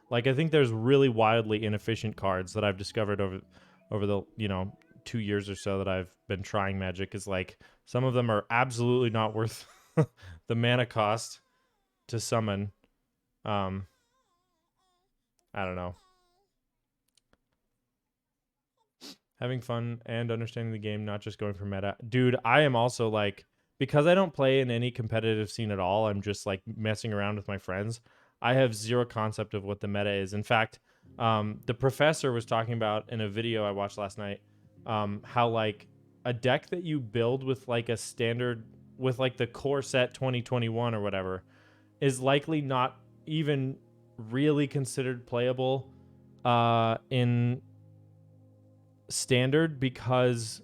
S1: Like, I think there's really wildly inefficient cards that I've discovered over the, you know, 2 years or so that I've been trying Magic. Is like, some of them are absolutely not worth the mana cost to summon. I don't know. Having fun and understanding the game, not just going for meta. Dude, I am also like, because I don't play in any competitive scene at all, I'm just like messing around with my friends. I have zero concept of what the meta is. In fact, the professor was talking about in a video I watched last night, how like a deck that you build with like a standard, with like the core set 2021 or whatever, is likely not even really considered playable in standard, because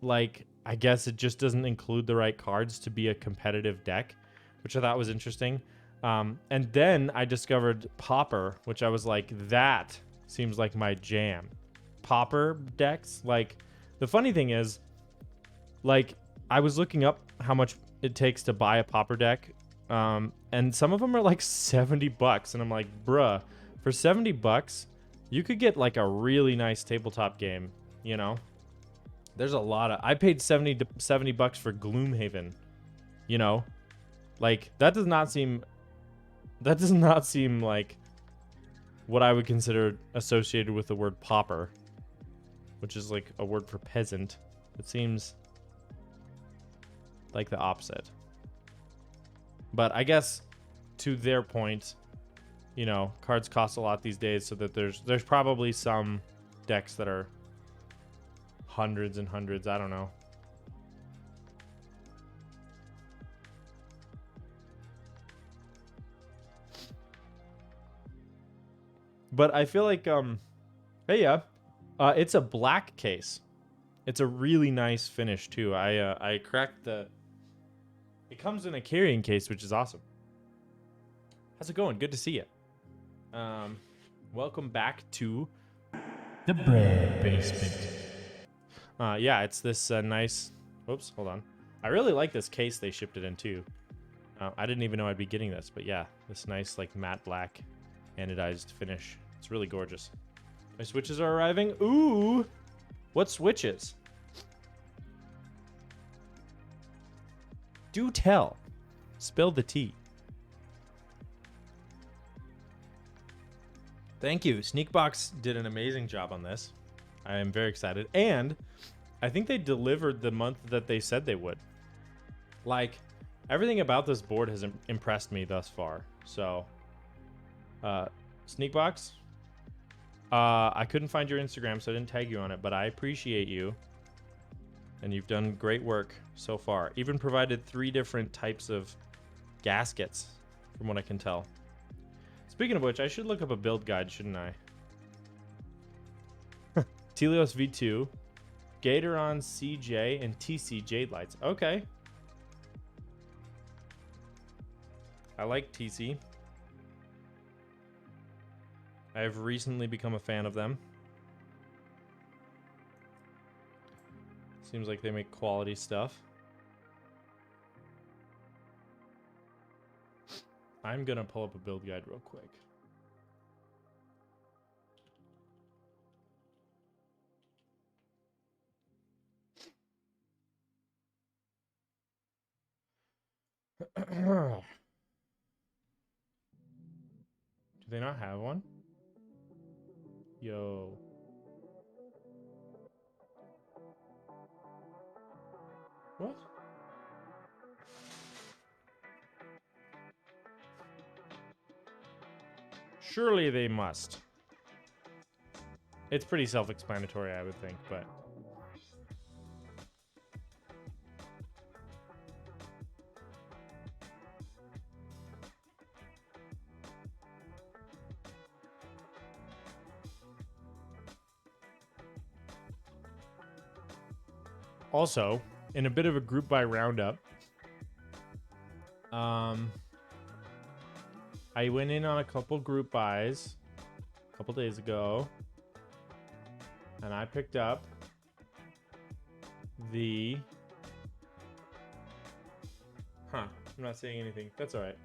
S1: like, I guess it just doesn't include the right cards to be a competitive deck, which I thought was interesting. And then I discovered Pauper, which I was like, that seems like my jam. Pauper decks, like, the funny thing is, like, I was looking up how much it takes to buy a Pauper deck, and some of them are like $70, and I'm like, bruh, for $70 you could get like a really nice tabletop game, you know? There's a lot of, I paid $70 for Gloomhaven, you know? Like, that does not seem like what I would consider associated with the word pauper, which is like a word for peasant. It seems like the opposite. But I guess, to their point, you know, cards cost a lot these days, so that there's probably some decks that are hundreds and hundreds. I don't know. But I feel like, hey, yeah, it's a black case. It's a really nice finish too. I cracked the. It comes in a carrying case, which is awesome. How's it going? Good to see you. Welcome back to
S2: the bread basement.
S1: Yeah, it's this nice. Oops, hold on. I really like this case they shipped it in too. I didn't even know I'd be getting this, but yeah, this nice like matte black anodized finish. It's really gorgeous. My switches are arriving. Ooh, what switches? Do tell. Spill the tea. Thank you. Sneakbox did an amazing job on this. I am very excited. And I think they delivered the month that they said they would. Like, everything about this board has impressed me thus far. So, Sneakbox, I couldn't find your Instagram, so I didn't tag you on it, but I appreciate you. And you've done great work so far. Even provided 3 different types of gaskets, from what I can tell. Speaking of which, I should look up a build guide, shouldn't I? Telios V2, Gatoron CJ, and TC Jade Lights. Okay. I like TC. I have recently become a fan of them. Seems like they make quality stuff. I'm gonna pull up a build guide real quick. Do they not have one? Yo. What? Surely they must. It's pretty self-explanatory, I would think, but... Also, in a bit of a group buy roundup, I went in on a couple group buys a couple days ago, and I picked up the... Huh, I'm not saying anything. That's all right.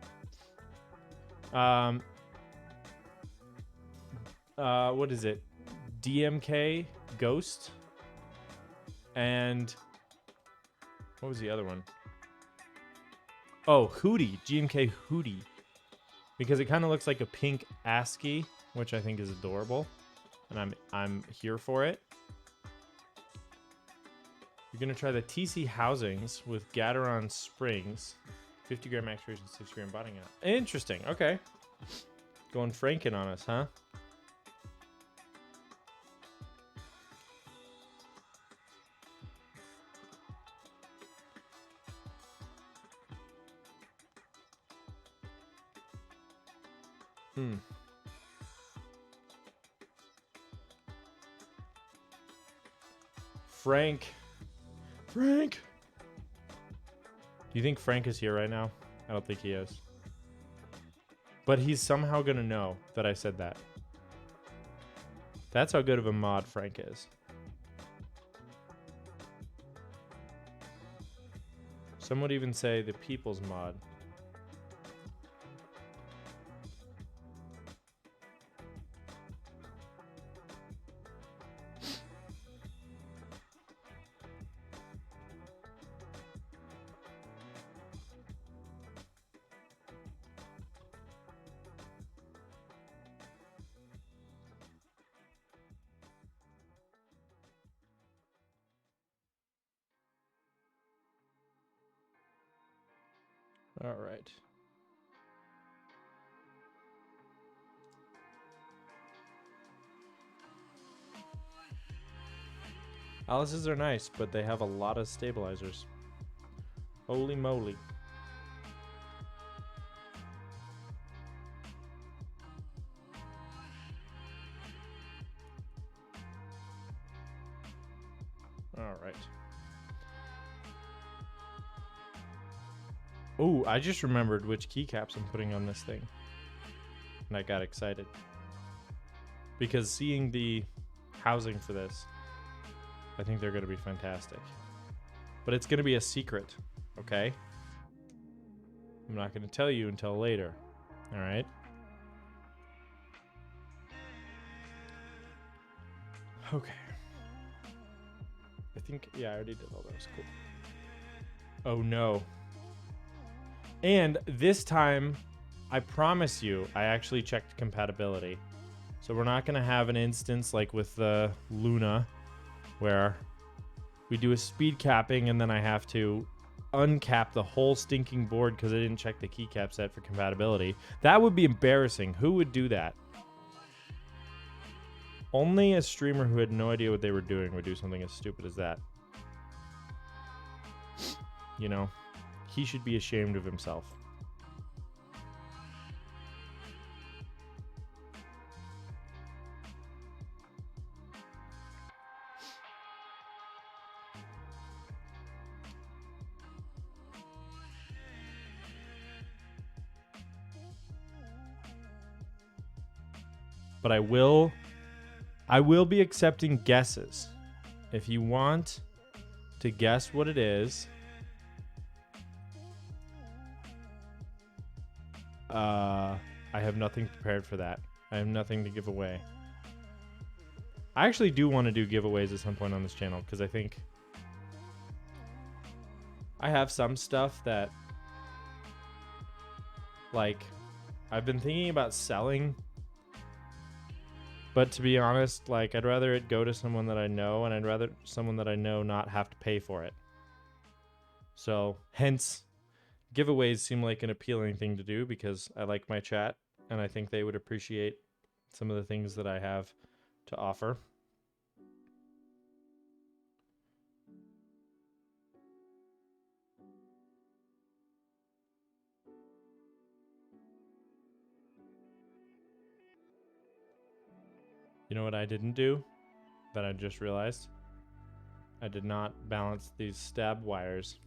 S1: What is it? GMK Ghost. And what was the other one? Oh, Hootie. GMK Hootie. Because it kind of looks like a pink ASCII, which I think is adorable. And I'm here for it. You're going to try the TC housings with Gateron springs. 50 gram actuation, 6 gram botting out. Interesting. Okay. Going Franken on us, huh? Frank. Do you think Frank is here right now? I don't think he is. But he's somehow gonna know that I said that. That's how good of a mod Frank is. Some would even say the people's mod. All right. Alice's are nice, but they have a lot of stabilizers. Holy moly. All right. Oh, I just remembered which keycaps I'm putting on this thing. And I got excited. Because seeing the housing for this, I think they're going to be fantastic. But it's going to be a secret, okay? I'm not going to tell you until later. All right? Okay. I think, yeah, I already did all those. Cool. Oh, no. And this time, I promise you, I actually checked compatibility. So we're not going to have an instance like with the Luna, where we do a speed capping and then I have to uncap the whole stinking board because I didn't check the keycap set for compatibility. That would be embarrassing. Who would do that? Only a streamer who had no idea what they were doing would do something as stupid as that. You know, he should be ashamed of himself. but I will be accepting guesses. If you want to guess what it is, I have nothing prepared for that. I have nothing to give away. I actually do want to do giveaways at some point on this channel because I think I have some stuff that, like, I've been thinking about selling, but to be honest, like, I'd rather it go to someone that I know, and I'd rather someone that I know not have to pay for it. So, hence, giveaways seem like an appealing thing to do because I like my chat, and I think they would appreciate some of the things that I have to offer. You know what I didn't do that I just realized? I did not balance these stab wires.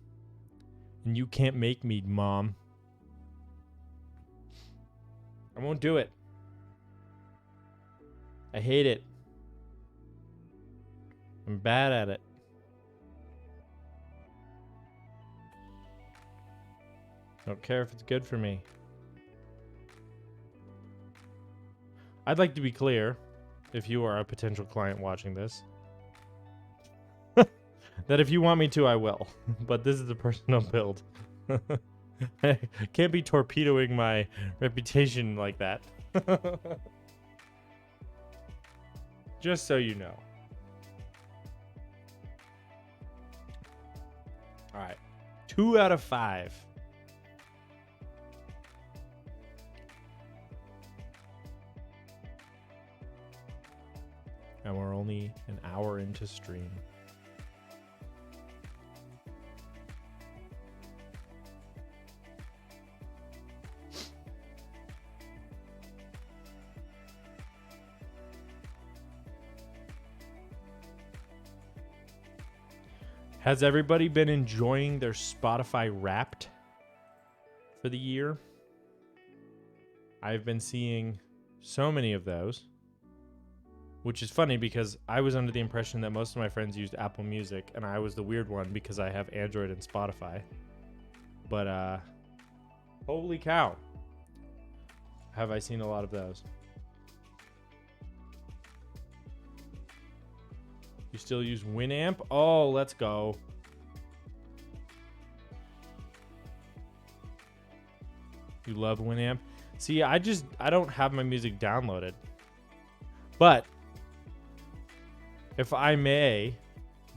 S1: And you can't make me, Mom. I won't do it. I hate it. I'm bad at it. Don't care if it's good for me. I'd like to be clear, if you are a potential client watching this, that if you want me to, I will. But this is a personal build. I can't be torpedoing my reputation like that. Just so you know. All right. 2 out of 5. And we're only an hour into stream. Has everybody been enjoying their Spotify Wrapped for the year? I've been seeing so many of those, which is funny because I was under the impression that most of my friends used Apple Music, and I was the weird one because I have Android and Spotify. But holy cow, have I seen a lot of those. You still use Winamp? Oh, let's go. You love Winamp? See, I don't have my music downloaded. But if I may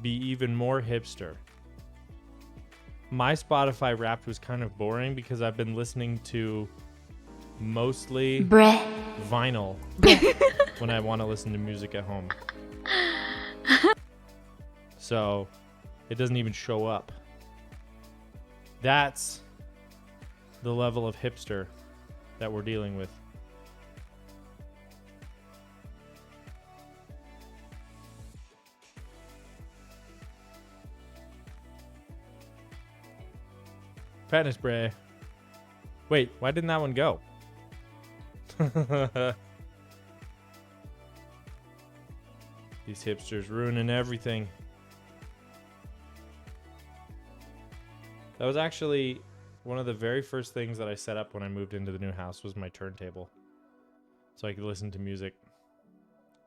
S1: be even more hipster, my Spotify Wrapped was kind of boring because I've been listening to mostly vinyl when I want to listen to music at home. So it doesn't even show up. That's the level of hipster that we're dealing with. Fatness Bray. Wait, why didn't that one go? These hipsters ruining everything. That was actually one of the very first things that I set up when I moved into the new house was my turntable. So I could listen to music.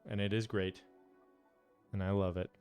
S1: And it is great. And I love it.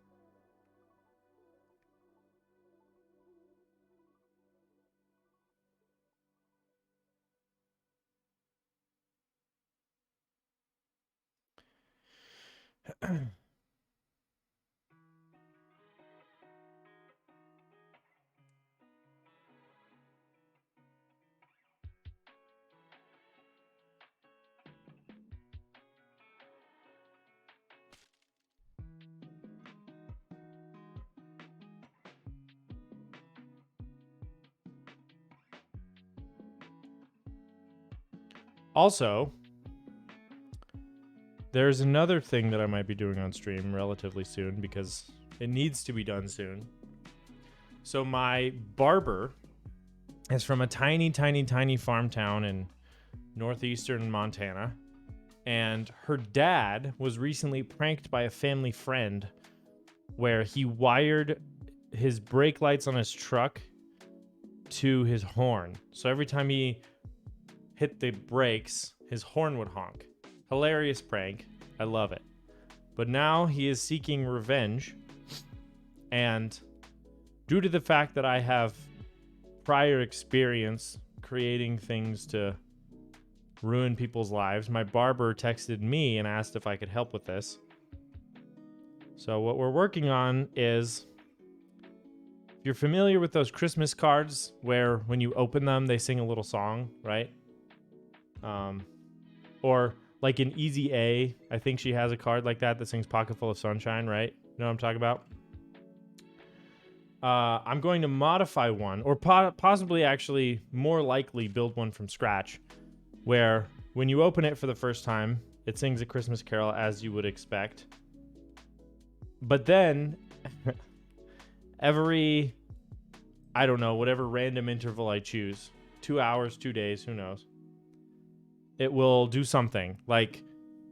S1: Also, there's another thing that I might be doing on stream relatively soon because it needs to be done soon. So my barber is from a tiny, tiny, tiny farm town in northeastern Montana. and her dad was recently pranked by a family friend where he wired his brake lights on his truck to his horn. So every time he hit the brakes, his horn would honk. Hilarious prank. I love it. But now he is seeking revenge. And due to the fact that I have prior experience creating things to ruin people's lives, my barber texted me and asked if I could help with this. So what we're working on is, if you're familiar with those Christmas cards where when you open them, they sing a little song, right? Or like in Easy A, I think she has a card like that sings Pocket Full of Sunshine, right? You know what I'm talking about? I'm going to modify one, or possibly actually more likely build one from scratch, where when you open it for the first time, it sings a Christmas carol as you would expect. But then every, I don't know, whatever random interval I choose, 2 hours, 2 days, who knows, it will do something like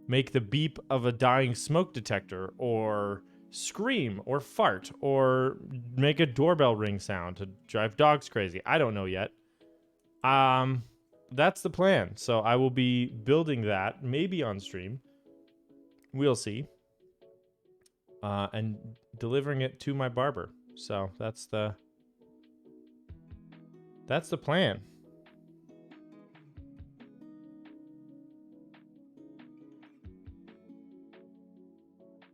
S1: make the beep of a dying smoke detector, or scream, or fart, or make a doorbell ring sound to drive dogs crazy. I don't know yet. That's the plan. So I will be building that maybe on stream. We'll see. And delivering it to my barber. So that's the plan.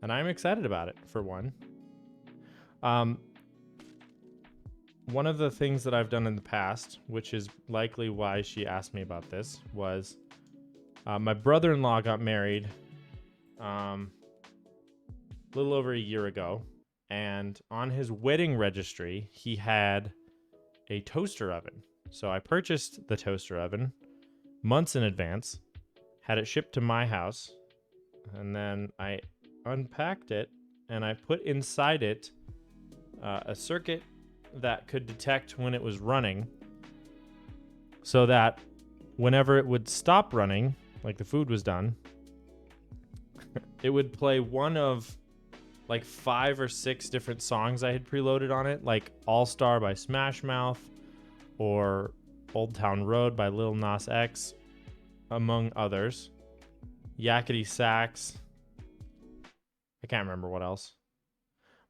S1: And I'm excited about it, for one. One of the things that I've done in the past, which is likely why she asked me about this, was my brother-in-law got married a little over a year ago. And on his wedding registry, he had a toaster oven. So I purchased the toaster oven months in advance, had it shipped to my house, and then I unpacked it and I put inside it a circuit that could detect when it was running, so that whenever it would stop running, like the food was done, it would play one of like 5 or 6 different songs I had preloaded on it, like All Star by Smash Mouth or Old Town Road by Lil Nas X, among others. Yakety Sax. I can't remember what else.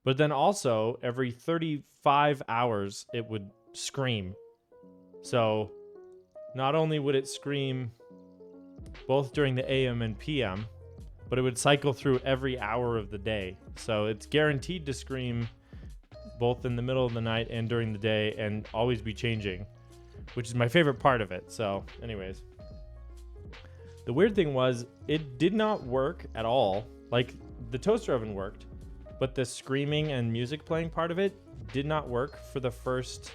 S1: But then also, every 35 hours, it would scream. So, not only would it scream both during the AM and PM, but it would cycle through every hour of the day. So, it's guaranteed to scream both in the middle of the night and during the day, and always be changing, which is my favorite part of it. So, anyways. The weird thing was, it did not work at all. Like, the toaster oven worked, but the screaming and music playing part of it did not work for the first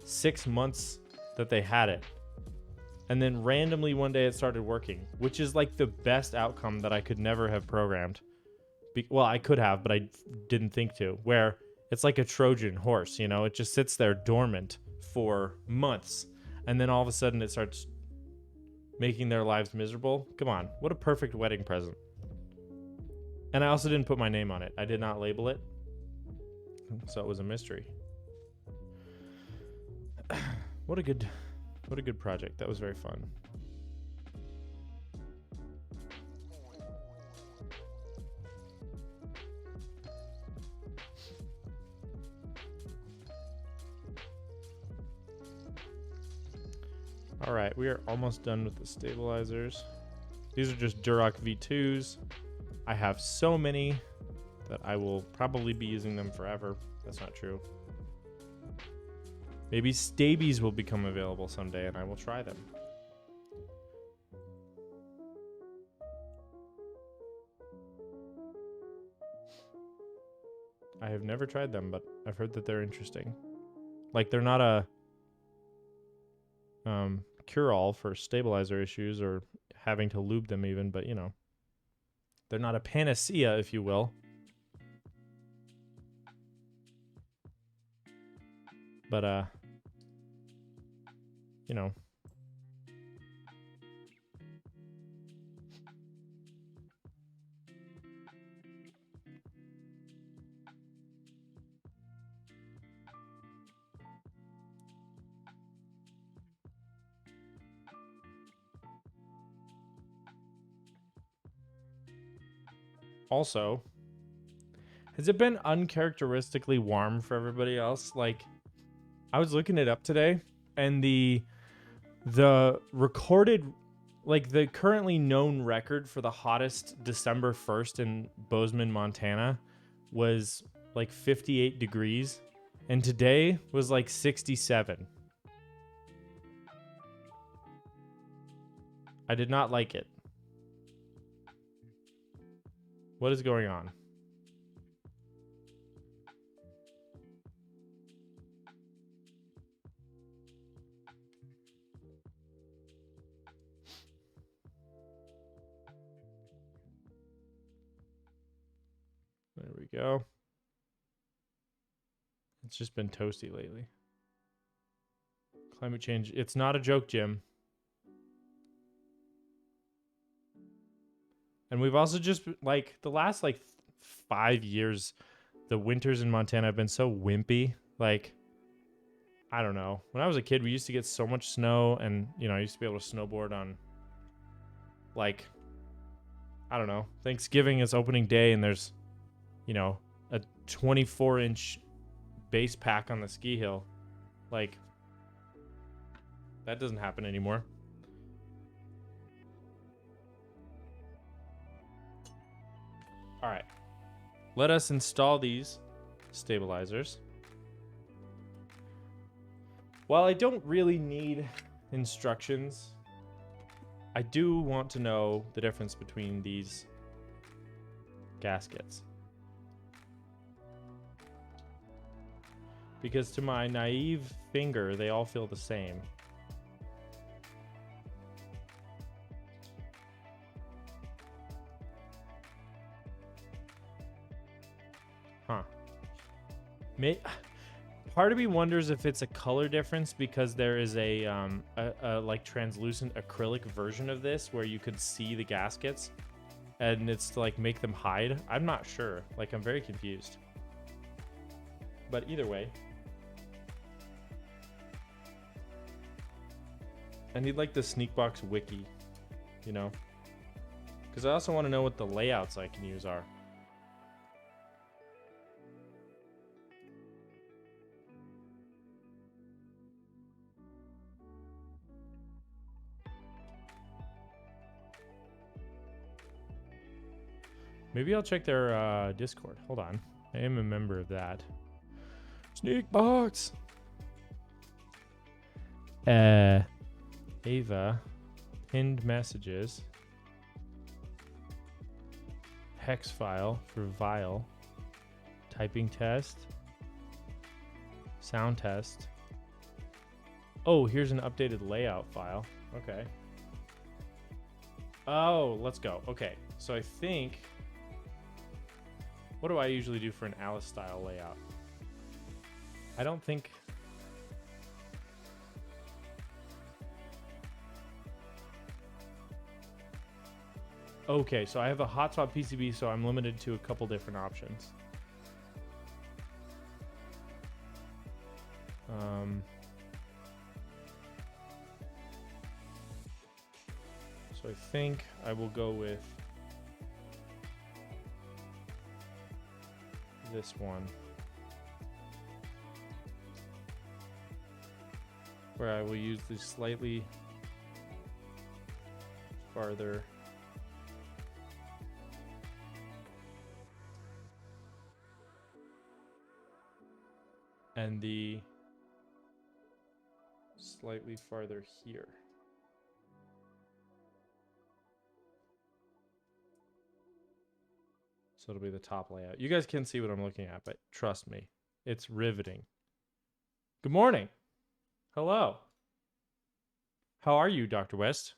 S1: 6 months that they had it. And then randomly one day it started working, which is like the best outcome that I could never have programmed. Well, I could have, but I didn't think to. Where it's like a Trojan horse, you know? It just sits there dormant for months, and then all of a sudden it starts making their lives miserable. Come on, what a perfect wedding present. And I also didn't put my name on it. I did not label it, so it was a mystery. What a good project. That was very fun. All right, we are almost done with the stabilizers. These are just Duroc V2s. I have so many that I will probably be using them forever. That's not true. Maybe Stabies will become available someday and I will try them. I have never tried them, but I've heard that they're interesting. Like, they're not a cure-all for stabilizer issues or having to lube them even, but you know, they're not a panacea, if you will. But you know, Also, has it been uncharacteristically warm for everybody else? Like, I was looking it up today, and the recorded, like the currently known record for the hottest December 1st in Bozeman, Montana was like 58 degrees, and today was like 67. I did not like it. What is going on? There we go. It's just been toasty lately. Climate change. It's not a joke, Jim. And we've also just, like, the last, like, 5 years, the winters in Montana have been so wimpy. Like, I don't know. When I was a kid, we used to get so much snow, and, you know, I used to be able to snowboard on, like, I don't know. Thanksgiving is opening day, and there's, you know, a 24-inch base pack on the ski hill. Like, that doesn't happen anymore. All right. Let us install these stabilizers. While I don't really need instructions, I do want to know the difference between these gaskets. Because to my naive finger, they all feel the same. Huh. Part of me wonders if it's a color difference because there is a like translucent acrylic version of this where you could see the gaskets, and it's to like make them hide. I'm not sure. Like, I'm very confused. But either way, I need like the Sneakbox wiki, you know, because I also want to know what the layouts I can use are. Maybe I'll check their Discord. Hold on. I am a member of that. Sneakbox. Ava. Pinned messages. Hex file for Vile. Typing test. Sound test. Oh, here's an updated layout file. Okay. Oh, let's go. Okay. So I think... What do I usually do for an Alice style layout? I don't think... Okay, so I have a hotspot PCB, so I'm limited to a couple different options. So I think I will go with this one, where I will use the slightly farther and the slightly farther here. So it'll be the top layout. You guys can see what I'm looking at, but trust me, it's riveting. Good morning. Hello. How are you, Dr. West?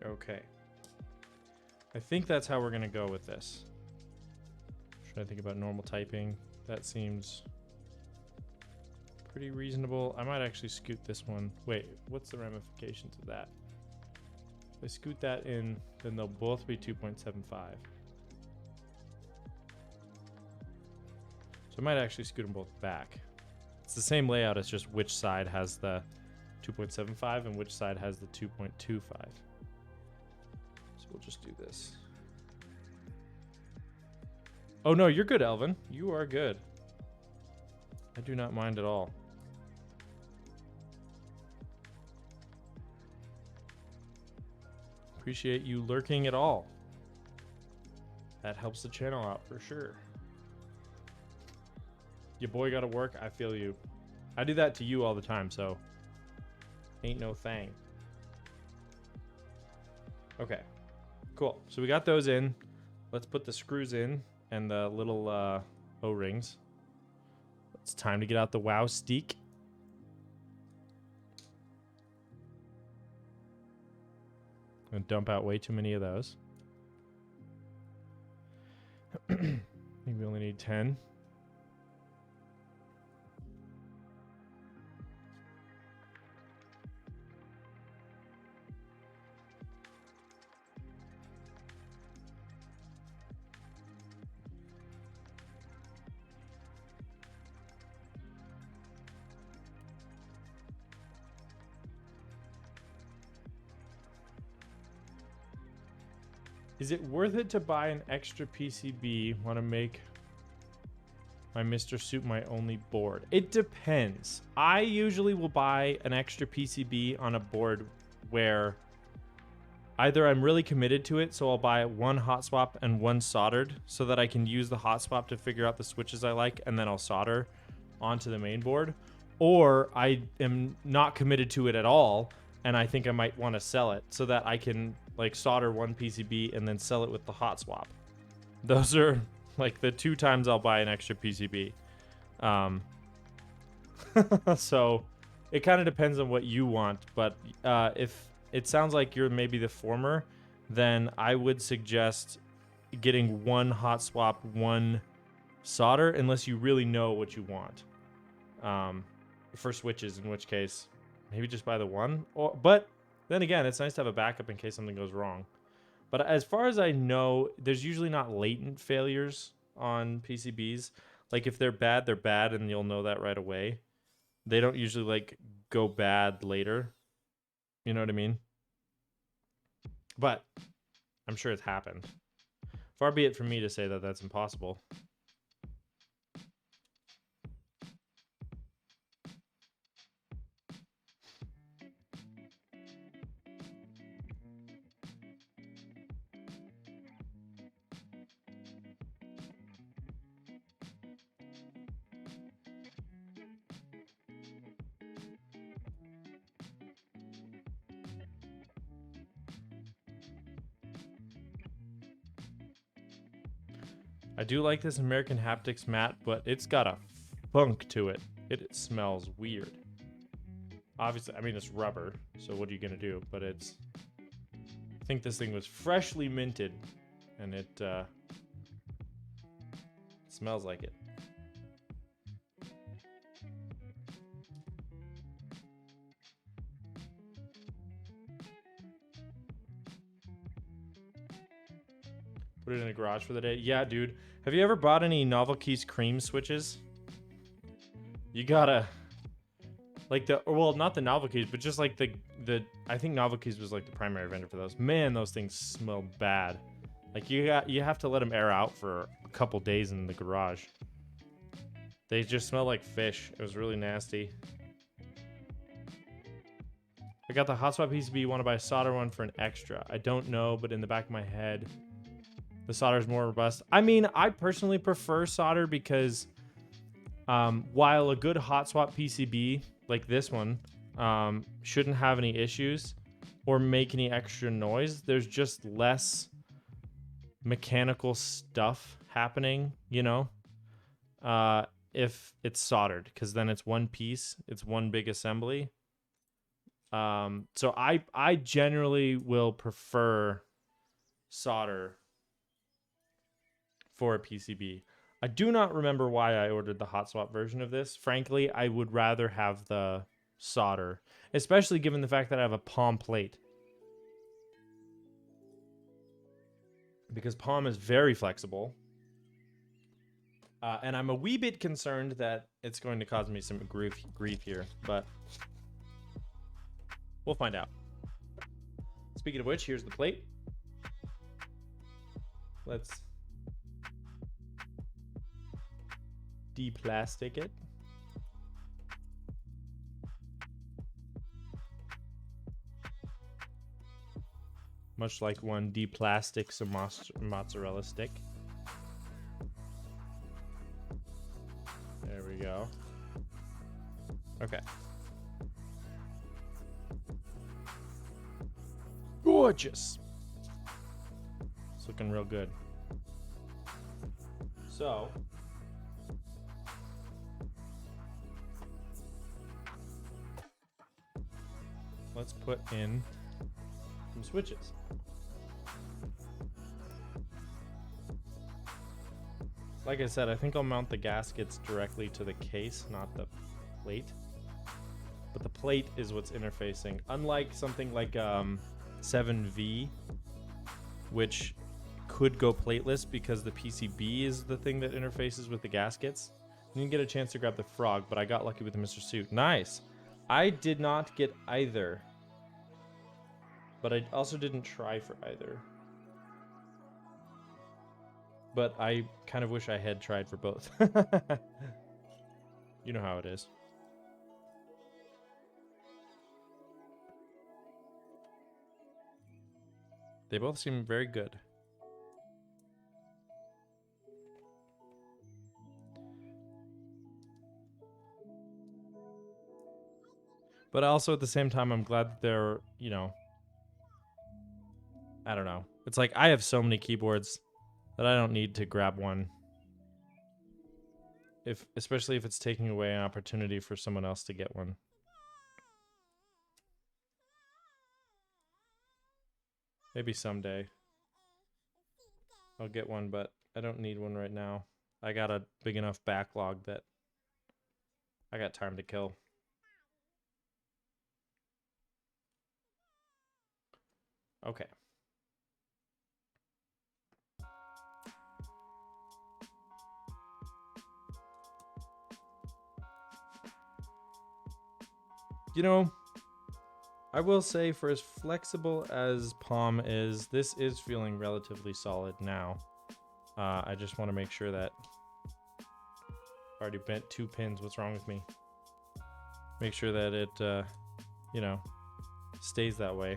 S1: Okay. I think that's how we're going to go with this. Should I think about normal typing? That seems pretty reasonable. I might actually scoot this one. Wait, what's the ramifications of that? If I scoot that in, then they'll both be 2.75. So I might actually scoot them both back. It's the same layout, it's just which side has the 2.75 and which side has the 2.25. So we'll just do this. Oh no, you're good, Elvin. You are good. I do not mind at all. Appreciate you lurking at all. That helps the channel out for sure. Your boy gotta work, I feel you. I do that to you all the time, so ain't no thing. Okay, cool. So we got those in. Let's put the screws in and the little O-rings. It's time to get out the WoW steak. I'm gonna dump out way too many of those. I think we only need 10. Is it worth it to buy an extra PCB? Want to make my Mr. Soup my only board? It depends. I usually will buy an extra PCB on a board where either I'm really committed to it, so I'll buy one hot swap and one soldered so that I can use the hot swap to figure out the switches I like, and then I'll solder onto the main board. Or I am not committed to it at all, and I think I might want to sell it so that I can like solder one PCB and then sell it with the hot swap. Those are like the 2 times I'll buy an extra PCB. So it kind of depends on what you want, but if it sounds like you're maybe the former, then I would suggest getting one hot swap, one solder, unless you really know what you want for switches, in which case maybe just buy the one. But then again, it's nice to have a backup in case something goes wrong. But as far as I know, there's usually not latent failures on PCBs. Like if they're bad, and you'll know that right away. They don't usually like go bad later. You know what I mean? But I'm sure it's happened. Far be it from me to say that that's impossible. I do like this American Haptics mat, but it's got a funk to it. It smells weird. Obviously, I mean, it's rubber, so what are you going to do? But it's... I think this thing was freshly minted, and it smells like it. Put it in a garage for the day. Yeah, dude. Have you ever bought any Novelkeys cream switches? You gotta... Like the... Well, not the Novelkeys, but just like the... I think Novelkeys was like the primary vendor for those. Man, those things smell bad. Like you have to let them air out for a couple days in the garage. They just smell like fish. It was really nasty. I got the hot swap PCB. You want to buy a solder one for an extra? I don't know, but in the back of my head... The solder is more robust. I mean, I personally prefer solder because while a good hot swap PCB like this one shouldn't have any issues or make any extra noise, there's just less mechanical stuff happening, you know, if it's soldered, because then it's one piece, it's one big assembly. So I generally will prefer solder for a PCB. I do not remember why I ordered the hot swap version of this. Frankly, I would rather have the solder, especially given the fact that I have a palm plate. Because palm is very flexible. And I'm a wee bit concerned that it's going to cause me some grief here, but we'll find out. Speaking of which, here's the plate. Let's de-plastic it. Much like one de-plastics a mozzarella stick. There we go. Okay. Gorgeous. It's looking real good. So, let's put in some switches. Like I said, I think I'll mount the gaskets directly to the case, not the plate. But the plate is what's interfacing. Unlike something like 7V, which could go plateless because the PCB is the thing that interfaces with the gaskets. I didn't get a chance to grab the frog, but I got lucky with the Mr. Suit. Nice. I did not get either. But I also didn't try for either. But I kind of wish I had tried for both. You know how it is. They both seem very good. But also at the same time, I'm glad that they're, you know, I don't know. It's like I have so many keyboards that I don't need to grab one. Especially if it's taking away an opportunity for someone else to get one. Maybe someday I'll get one, but I don't need one right now. I got a big enough backlog that I got time to kill. Okay. You know, I will say for as flexible as Palm is, this is feeling relatively solid now. I just want to make sure that I've already bent 2 pins. What's wrong with me? Make sure that it, you know, stays that way.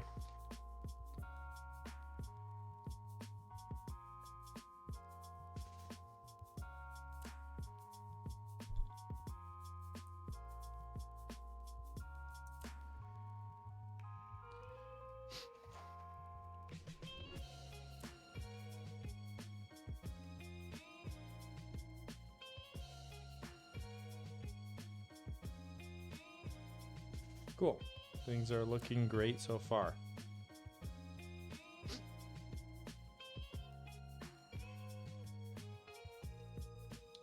S1: Cool. Things are looking great so far.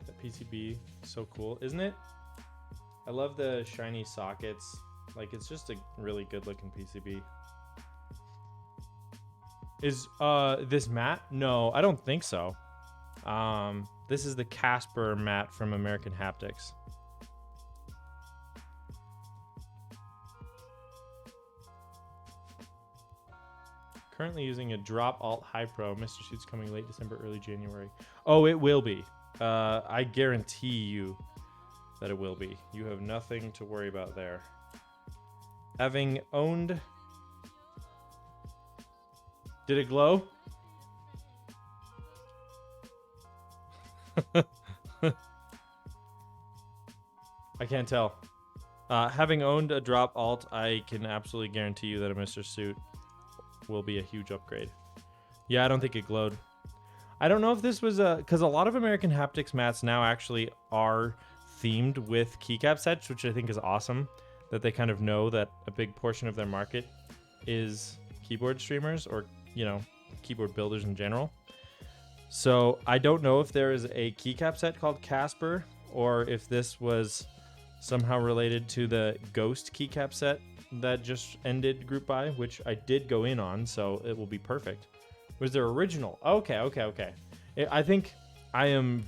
S1: The PCB is so cool, isn't it? I love the shiny sockets. Like, it's just a really good looking PCB. Is this matte? No, I don't think so. This is the Casper matte from American Haptics. Currently using a Drop Alt High Pro. Mr. Suit's coming late December, early January. Oh, it will be. I guarantee you that it will be. You have nothing to worry about there. Having owned... Did it glow? I can't tell. Having owned a Drop Alt, I can absolutely guarantee you that a Mr. Suit will be a huge upgrade. Yeah, I don't think it glowed. I don't know if this was because a lot of American Haptics mats now actually are themed with keycap sets, which I think is awesome, that they kind of know that a big portion of their market is keyboard streamers or, you know, keyboard builders in general. So I don't know if there is a keycap set called Casper, or if this was somehow related to the Ghost keycap set that just ended group buy, which I did go in on, so it will be perfect. Was their original? Okay. I think I'm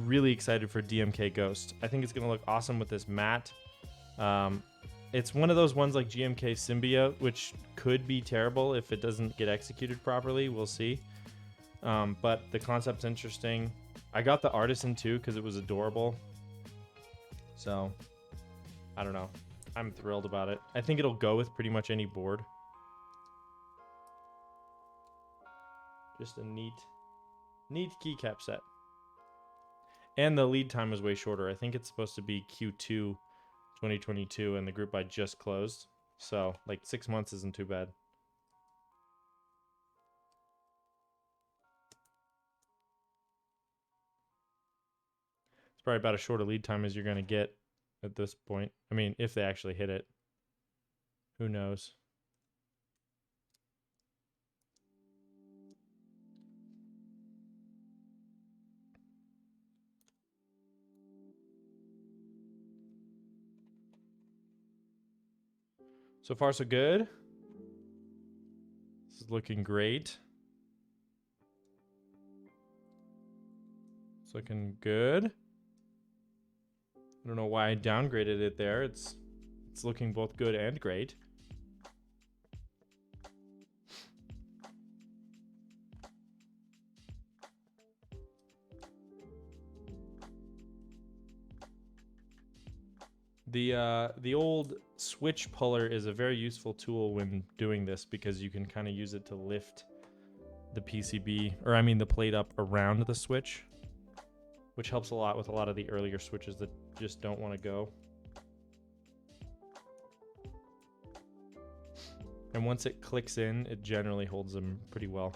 S1: really excited for DMK Ghost. I think it's gonna look awesome with this matte. It's one of those ones like GMK Symbiote, which could be terrible if it doesn't get executed properly. We'll see. But the concept's interesting. I got the Artisan too because it was adorable. So, I don't know. I'm thrilled about it. I think it'll go with pretty much any board. Just a neat keycap set. And the lead time is way shorter. I think it's supposed to be Q2 2022, and the group buy just closed. So, like 6 months isn't too bad. It's probably about as short a lead time as you're going to get at this point. I mean, if they actually hit it. Who knows? So far, so good. This is looking great. It's looking good. I don't know why I downgraded it there. It's looking both good and great. The old switch puller is a very useful tool when doing this because you can kind of use it to lift the PCB, or I mean the plate up around the switch, which helps a lot with a lot of the earlier switches that just don't want to go. And once it clicks in, it generally holds them pretty well.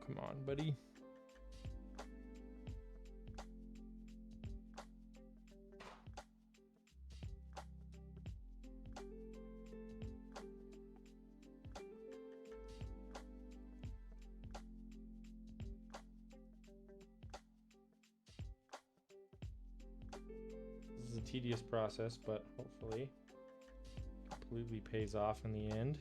S1: Come on, buddy. This is a tedious process, but hopefully completely pays off in the end.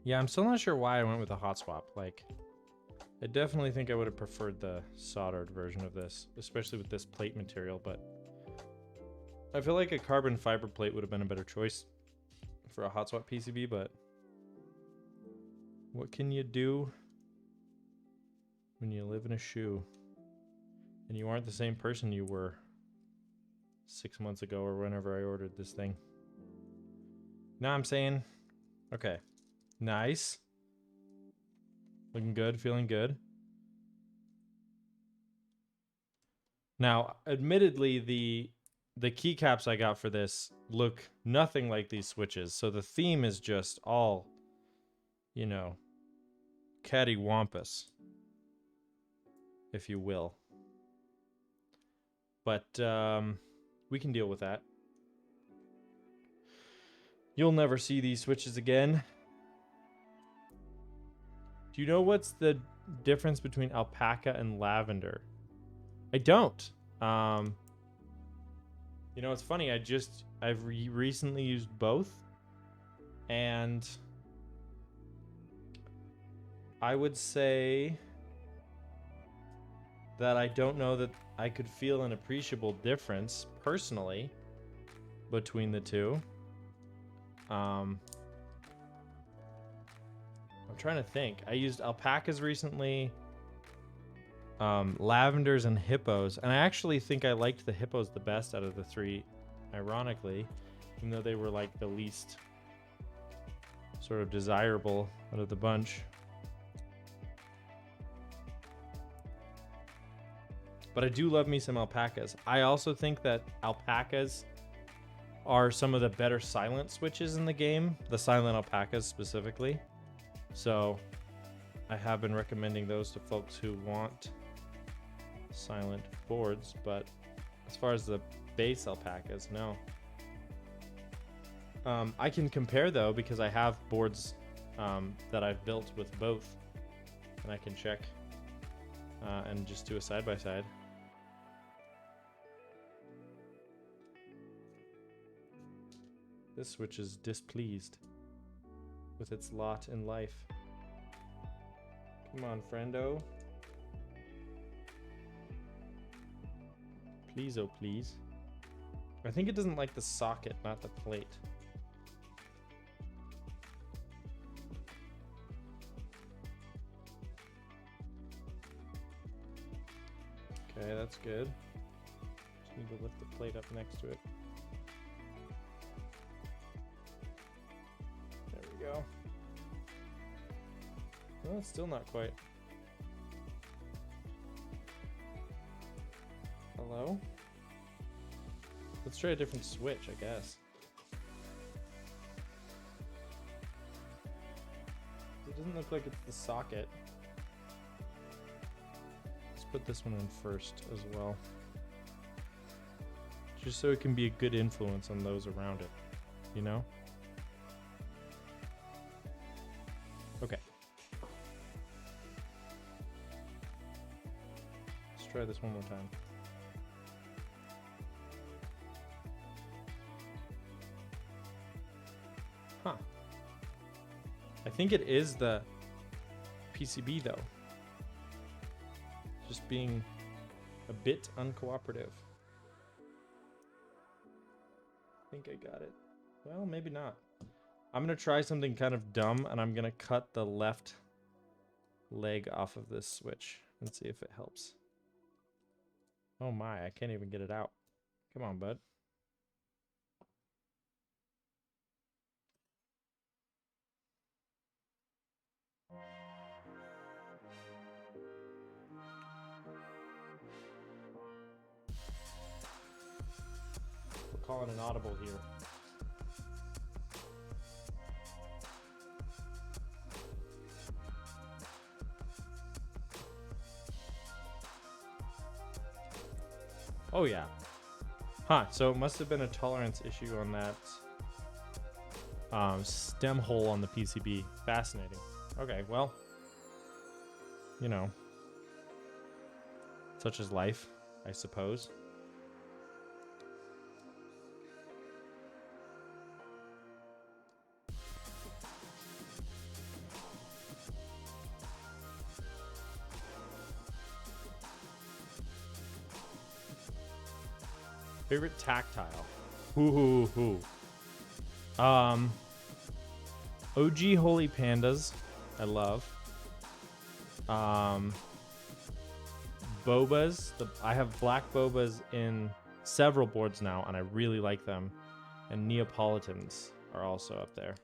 S1: Yeah, I'm still not sure why I went with a hot swap. Like, I definitely think I would have preferred the soldered version of this, especially with this plate material, but I feel like a carbon fiber plate would have been a better choice for a hot swap PCB, but what can you do when you live in a shoe and you aren't the same person you were 6 months ago or whenever I ordered this thing? Now I'm saying, okay. Nice. Looking good, feeling good. Now, admittedly, the keycaps I got for this look nothing like these switches. So the theme is just all, you know, cattywampus, if you will. But we can deal with that. You'll never see these switches again. Do you know what's the difference between alpaca and lavender? I don't. You know, it's funny. I've recently used both, and I would say that I don't know that I could feel an appreciable difference personally, between the two. I'm trying to think. I used alpacas recently, lavenders and hippos, and I actually think I liked the hippos the best out of the three, ironically, even though they were like the least sort of desirable out of the bunch. But I do love me some alpacas. I also think that alpacas are some of the better silent switches in the game, the silent alpacas specifically. So I have been recommending those to folks who want silent boards, but as far as the base alpacas, no. I can compare though, because I have boards that I've built with both, and I can check and just do a side-by-side. This switch is displeased with its lot in life. Come on, friendo. Please, oh please. I think it doesn't like the socket, not the plate. Okay, that's good. Just need to lift the plate up next to it. There we go. No, it's still not quite. Hello? Let's try a different switch, I guess. It doesn't look like it's the socket. Let's put this one in first as well. Just so it can be a good influence on those around it, you know? Okay. Let's try this one more time. Huh. I think it is the PCB though. Just being a bit uncooperative. I think I got it. Well, maybe not. I'm gonna try something kind of dumb, and I'm gonna cut the left leg off of this switch and see if it helps. Oh my, I can't even get it out. Come on, bud. We're calling an audible here. Oh yeah. Huh, so it must have been a tolerance issue on that stem hole on the PCB. Fascinating. Okay, well, you know, such is life, I suppose. Favorite tactile? OG Holy Pandas, I love. Bobas, I have black bobas in several boards now, and I really like them. And Neapolitans are also up there.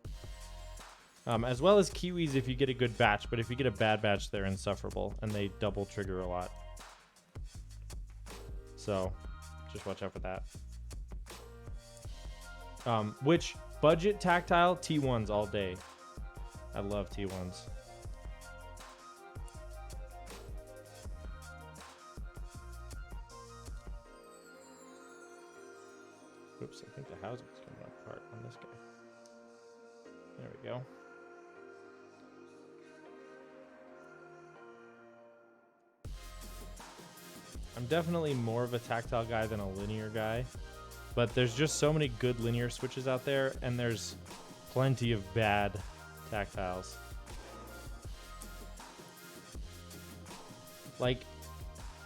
S1: As well as Kiwis if you get a good batch, but if you get a bad batch, they're insufferable, and they double trigger a lot. So, just watch out for that. Which budget tactile? T1s all day. I love T1s. Oops, I think the housing's coming apart on this guy. There we go. I'm definitely more of a tactile guy than a linear guy, but there's just so many good linear switches out there, and there's plenty of bad tactiles. Like,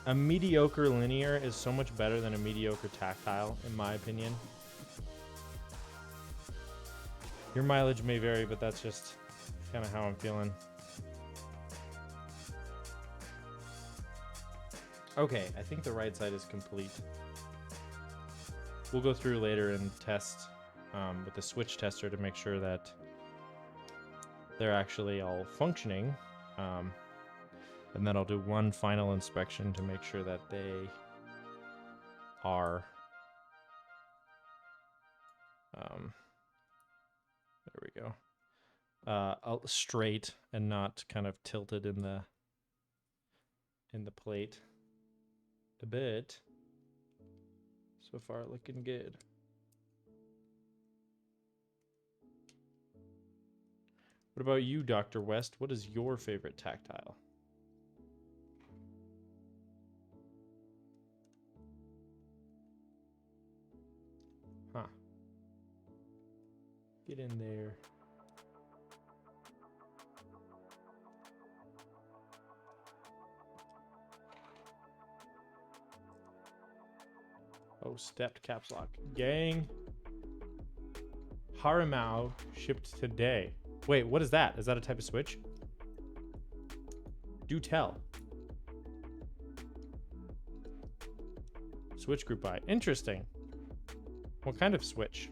S1: a mediocre linear is so much better than a mediocre tactile, in my opinion. Your mileage may vary, but that's just kind of how I'm feeling. Okay, I think the right side is complete. We'll go through later and test with the switch tester to make sure that they're actually all functioning. And then I'll do one final inspection to make sure that they are there we go. Straight and not kind of tilted in the plate a bit. So far looking good. What about you, Dr. West? What is your favorite tactile? Huh. Get in there. Oh, stepped caps lock. Gang. Harimau shipped today. Wait, what is that? Is that a type of switch? Do tell. Switch group buy. Interesting. What kind of switch?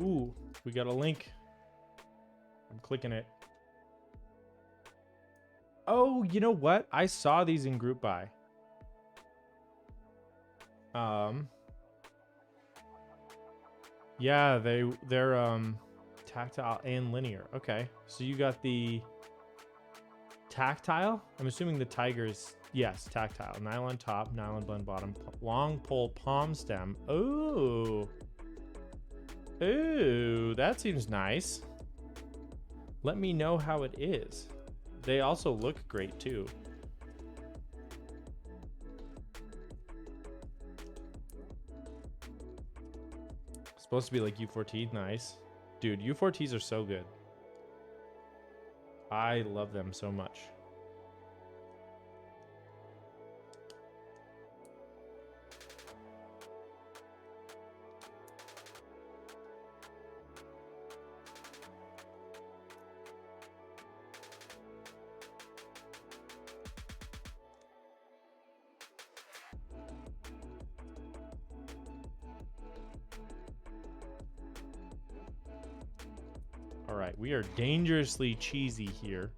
S1: Ooh, we got a link. I'm clicking it. Oh, you know what? I saw these in group buy. Yeah, they're tactile and linear. Okay. So you got the tactile? I'm assuming the Tiger's, yes, tactile. Nylon top, nylon blend bottom, long pole palm stem. Ooh. Ooh, that seems nice. Let me know how it is. They also look great too. Supposed to be like U14, nice. Dude, U14s are so good. I love them so much. All right, we are dangerously cheesy here.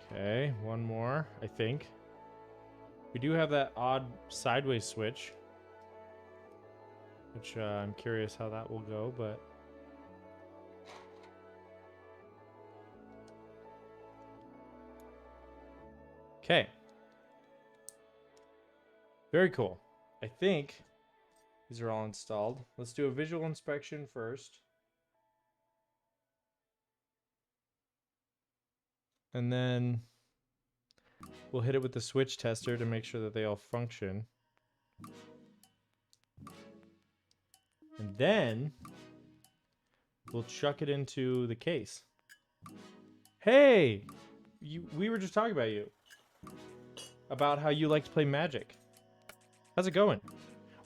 S1: Okay, one more, I think. We do have that odd sideways switch, which I'm curious how that will go, but... Okay. Very cool. I think these are all installed. Let's do a visual inspection first. And then we'll hit it with the switch tester to make sure that they all function. And then we'll chuck it into the case. Hey! We were just talking about you. About how you like to play Magic. How's it going?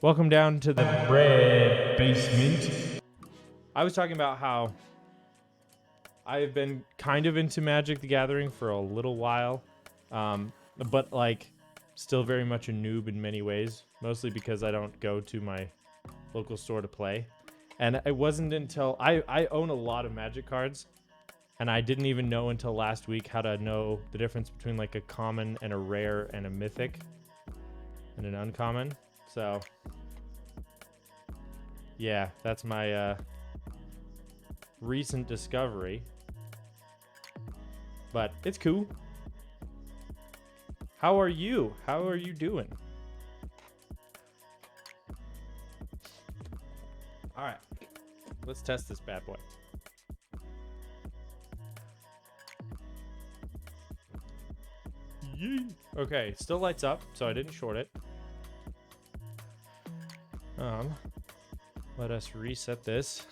S1: Welcome down to the
S2: Bread basement.
S1: I was talking about how I've been kind of into Magic the Gathering for a little while, but like still very much a noob in many ways, mostly because I don't go to my local store to play. And it wasn't until I own a lot of Magic cards, and I didn't even know until last week how to know the difference between like a common and a rare and a mythic and an uncommon. So yeah, that's my recent discovery. But it's cool. How are you? How are you doing? All right. Let's test this bad boy. Yee. Okay, still lights up, so I didn't short it. Let us reset this.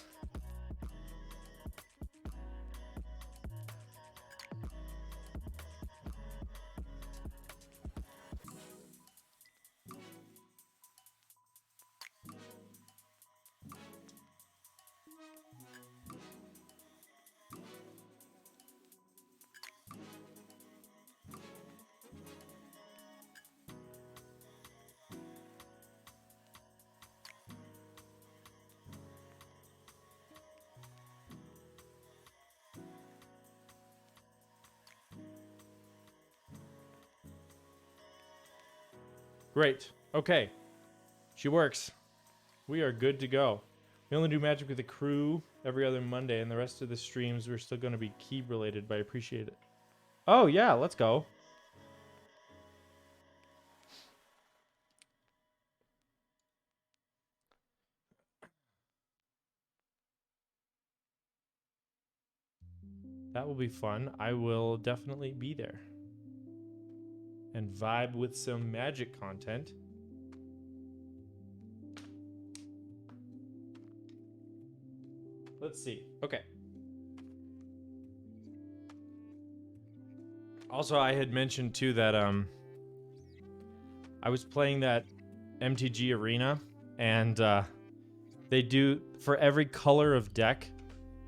S1: Great. Okay. She works. We are good to go. We only do magic with the crew every other Monday, and the rest of the streams we're still going to be key related, but I appreciate it. Oh, yeah, let's go. That will be fun. I will definitely be there and vibe with some magic content. Let's see. Okay. Also, I had mentioned too that I was playing that MTG Arena, and they do, for every color of deck,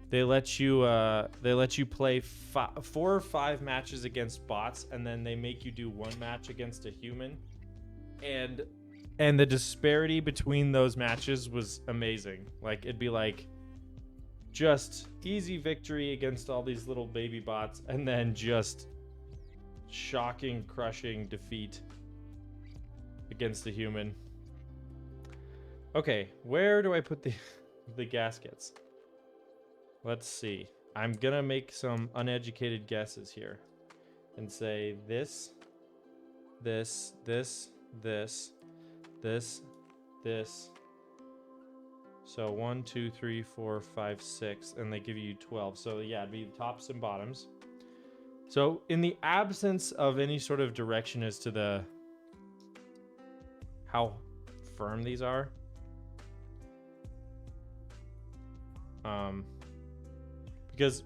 S1: they let you play 4 or 5 matches against bots, and then they make you do 1 match against a human, and the disparity between those matches was amazing. Like, it'd be like just easy victory against all these little baby bots, and then just shocking, crushing defeat against a human. Okay, where do I put the gaskets? Let's see. I'm gonna make some uneducated guesses here and say this, this, this, this, this, this. So 1, 2, 3, 4, 5, 6, and they give you 12. So yeah, it'd be tops and bottoms. So in the absence of any sort of direction as to how firm these are, because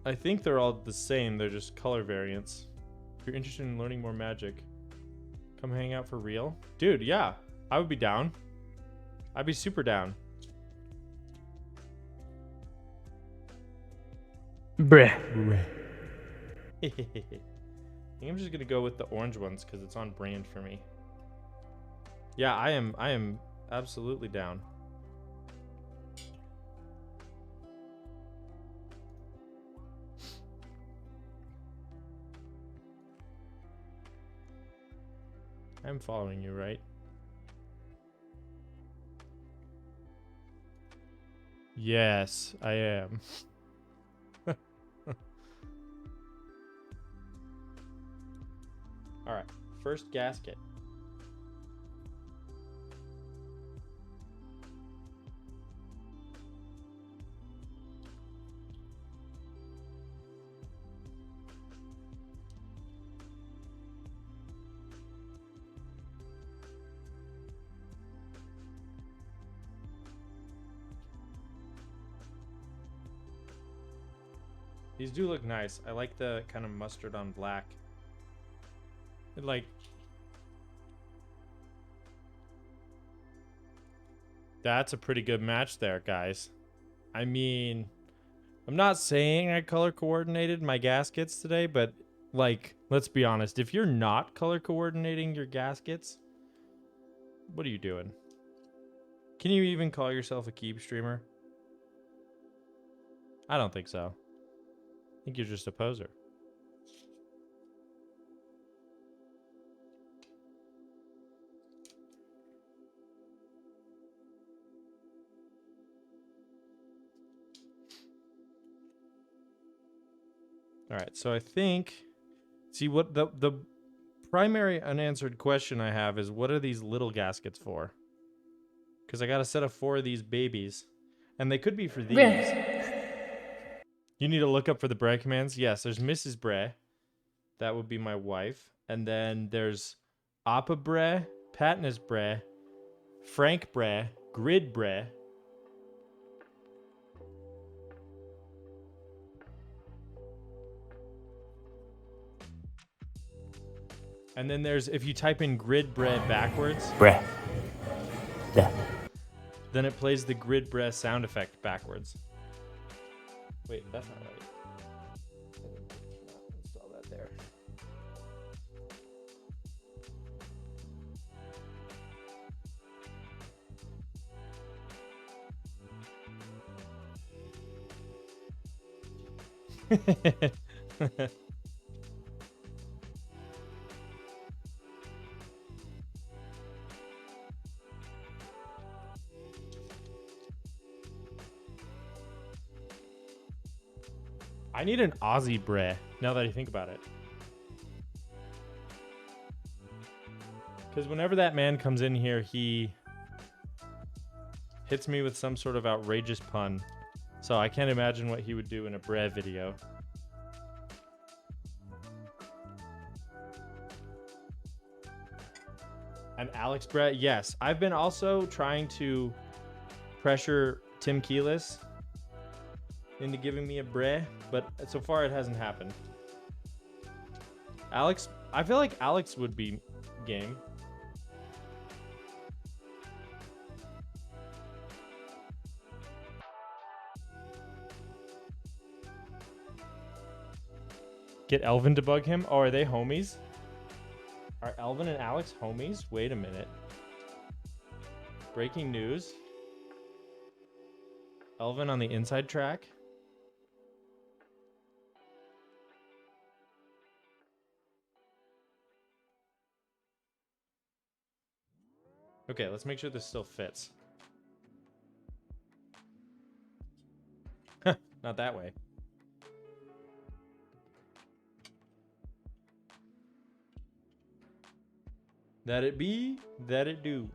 S1: I think they're all the same, they're just color variants. If you're interested in learning more magic, come hang out for real. Dude, yeah, I would be down. I'd be super down.
S2: Bruh.
S1: I think I'm just gonna go with the orange ones because it's on brand for me. Yeah, I am absolutely down. I'm following you, right? Yes, I am. All right, first gasket. These do look nice. I like the kind of mustard on black. It like... That's a pretty good match there, guys. I mean, I'm not saying I color coordinated my gaskets today, but like, let's be honest. If you're not color coordinating your gaskets, what are you doing? Can you even call yourself a keep streamer? I don't think so. I think you're just a poser. All right, so I think, see what the primary unanswered question I have is what are these little gaskets for? Because I got a set of 4 of these babies, and they could be for these. You need to look up for the Bray commands. Yes, there's Mrs. Bray. That would be my wife. And then there's Appa Bray, Patnus Bray, Frank Bray, Grid Bray. And then there's, if you type in Grid Bray backwards,
S3: Bruh. Duh.
S1: then it plays the Grid Bray sound effect backwards. Wait, that's not right. I didn't install that there. I need an Aussie Bray, now that I think about it. Because whenever that man comes in here, he hits me with some sort of outrageous pun. So I can't imagine what he would do in a Bray video. And Alex Bray, yes. I've been also trying to pressure Tim Keelis into giving me a Bray, but so far it hasn't happened. Alex, I feel like Alex would be game. Get Elvin to bug him? Oh, are they homies? Are Elvin and Alex homies? Wait a minute. Breaking news. Elvin on the inside track. Okay, let's make sure this still fits. Not that way. That it be, that it do.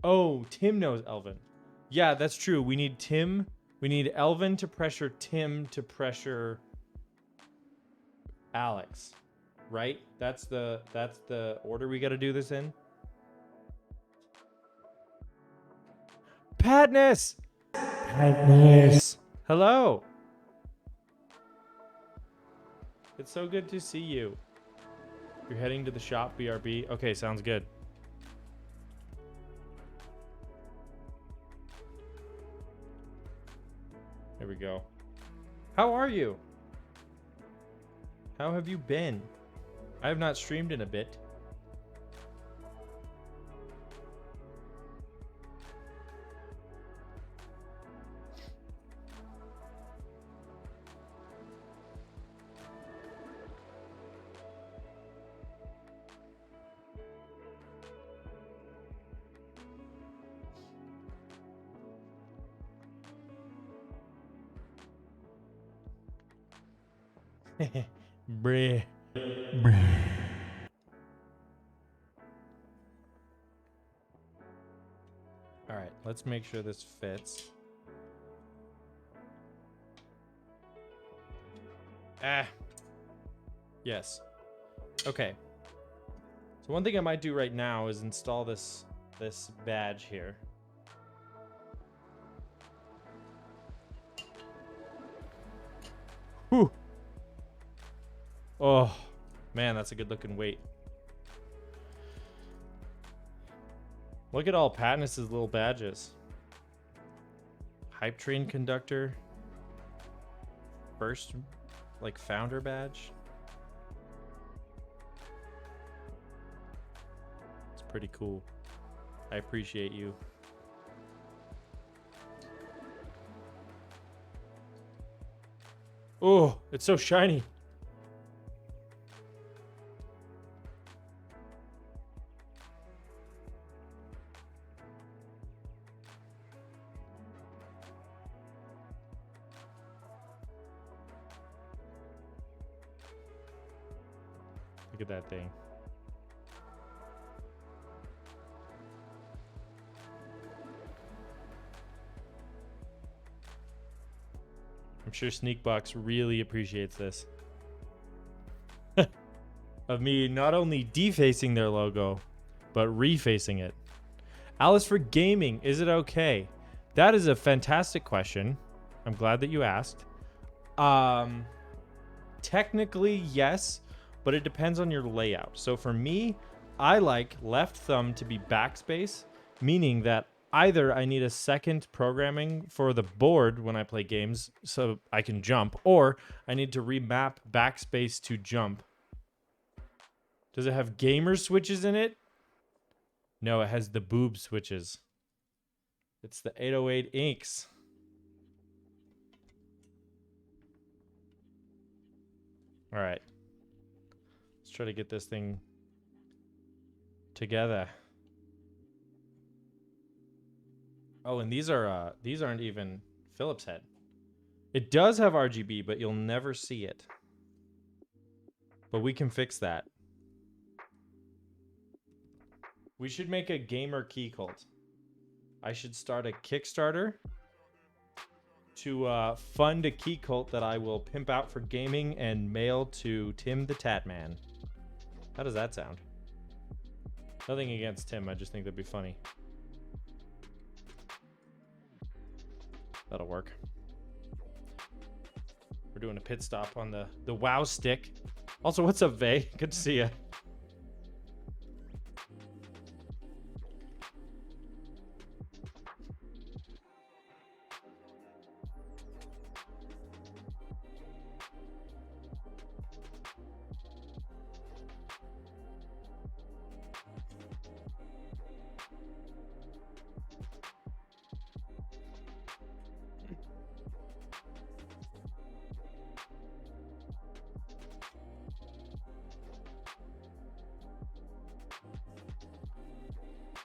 S1: Oh, Tim knows Elvin. Yeah, that's true. We need Tim. We need Elvin to pressure Tim to pressure Alex. Right? That's the order we got to do this in. Patnus! Patnus! Hello! It's so good to see you. You're heading to the shop, BRB. Okay, sounds good. There we go. How are you? How have you been? I have not streamed in a bit. Bruh. Bruh. All right, let's make sure this fits. Ah. Yes. Okay. So one thing I might do right now is install this badge here. Whew. Oh, man, that's a good looking weight. Look at all Patnus's little badges. Hype train conductor. First, like, founder badge. It's pretty cool. I appreciate you. Oh, it's so shiny. Look at that thing. I'm sure Sneakbox really appreciates this. Of me not only defacing their logo, but refacing it. Alice, for gaming, is it okay? That is a fantastic question. I'm glad that you asked. Technically, yes, but it depends on your layout. So for me, I like left thumb to be backspace, meaning that either I need a second programming for the board when I play games so I can jump, or I need to remap backspace to jump. Does it have gamer switches in it? No, it has the boob switches. It's the 808 inks. All right. Let's try to get this thing together. Oh, and these aren't even Phillips head. It does have RGB, but you'll never see it. But we can fix that. We should make a gamer key cult. I should start a Kickstarter to fund a key cult that I will pimp out for gaming and mail to Tim the Tatman. How does that sound? Nothing against Tim, I just think that'd be funny. That'll work. We're doing a pit stop on the WoW stick. Also, what's up, Vay? Good to see you.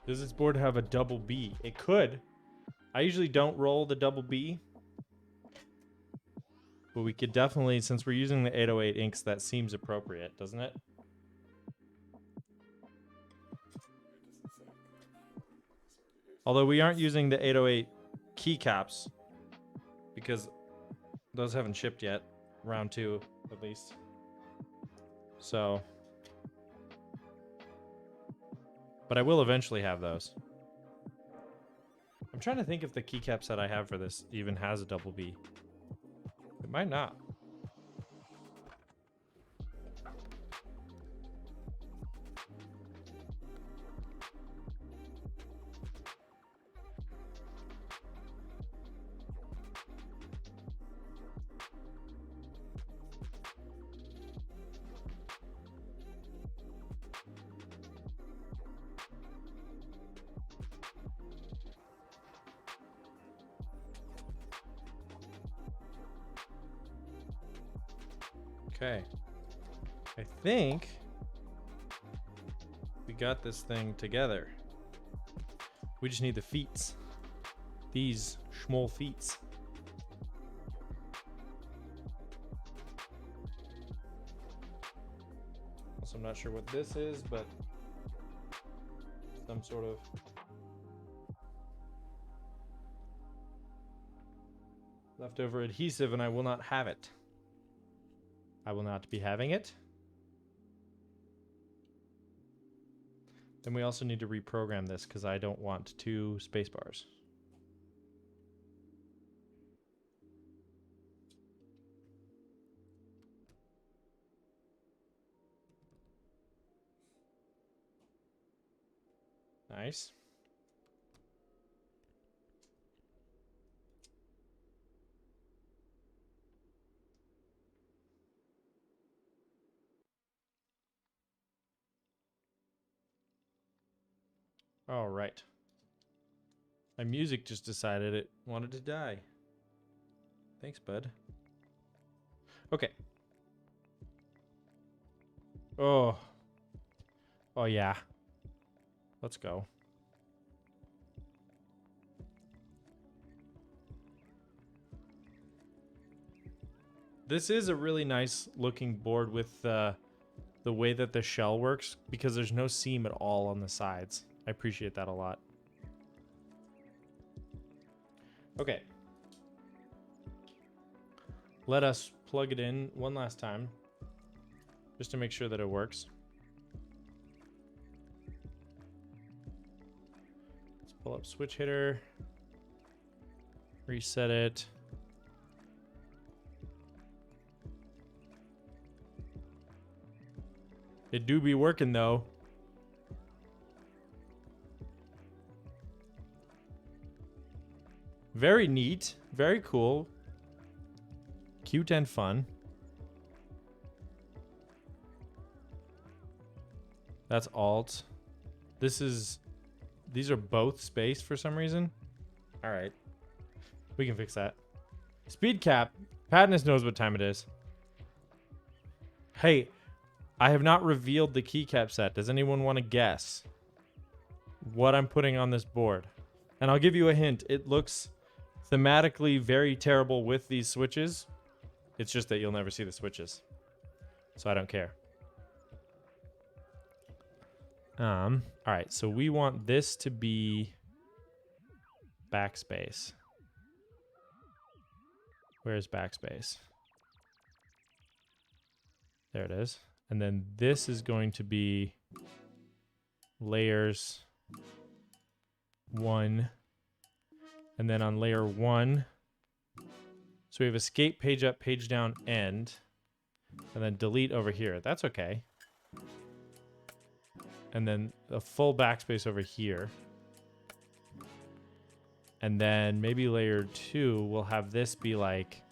S1: Does this board have a double B? It could. I usually don't roll the double B. But we could definitely, since we're using the 808 inks, that seems appropriate, doesn't it? Although we aren't using the 808 keycaps because those haven't shipped yet. Round 2, at least. So... But I will eventually have those. I'm trying to think if the keycap set I have for this even has a double B. It might not. Okay. I think we got this thing together. We just need the feet. These small feet. Also, I'm not sure what this is, but some sort of leftover adhesive, and I will not have it. I will not be having it. Then we also need to reprogram this because I don't want 2 space bars. Nice. All right. My music just decided it wanted to die. Thanks, bud. Okay. Oh. Oh, yeah. Let's go. This is a really nice looking board with the the way that the shell works because there's no seam at all on the sides. I appreciate that a lot. Okay. Let us plug it in one last time just to make sure that it works. Let's pull up switch hitter. Reset it. It do be working though. Very neat, very cool, cute and fun. That's alt. These are both space for some reason. All right, we can fix that. Speed cap. Patness knows what time it is. Hey, I have not revealed the keycap set. Does anyone want to guess what I'm putting on this board? And I'll give you a hint. It looks thematically very terrible with these switches. It's just that you'll never see the switches. So I don't care. All right, so we want this to be backspace. Where's backspace? There it is. And then this is going to be layers 1. And then on layer 1, so we have escape, page up, page down, end. And then delete over here. That's okay. And then a full backspace over here. And then maybe layer 2, we'll have this be like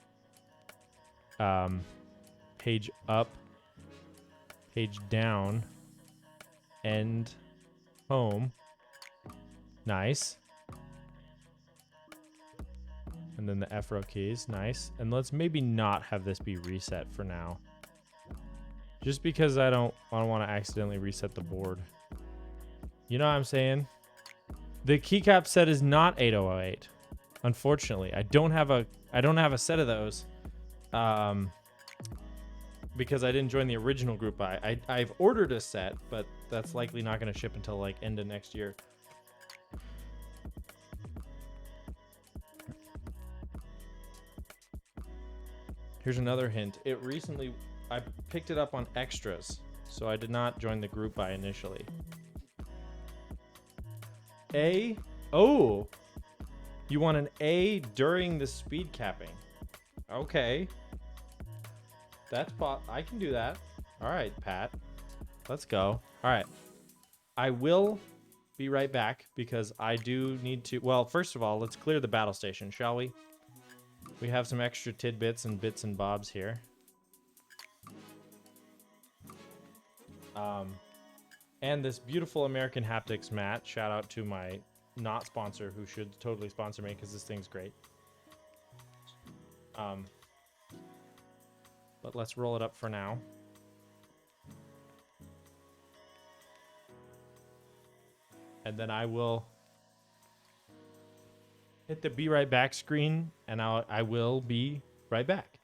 S1: page up, page down, end, home. Nice. And then the F-row keys. Nice. And let's maybe not have this be reset for now. Just because I don't want to accidentally reset the board. You know what I'm saying? The keycap set is not 8008. Unfortunately, I don't have a set of those. Because I didn't join the original group buy. I've ordered a set, but that's likely not going to ship until like end of next year. Here's another hint. I picked it up on extras, so I did not join the group buy initially. A? Oh! You want an A during the speed capping. Okay. I can do that. All right, Pat. Let's go. All right. I will be right back because I do need to... Well, first of all, let's clear the battle station, shall we? We have some extra tidbits and bits and bobs here. And this beautiful American Haptics mat. Shout out to my not sponsor who should totally sponsor me because this thing's great. But let's roll it up for now. And then I will hit the be right back screen, and I will be right back.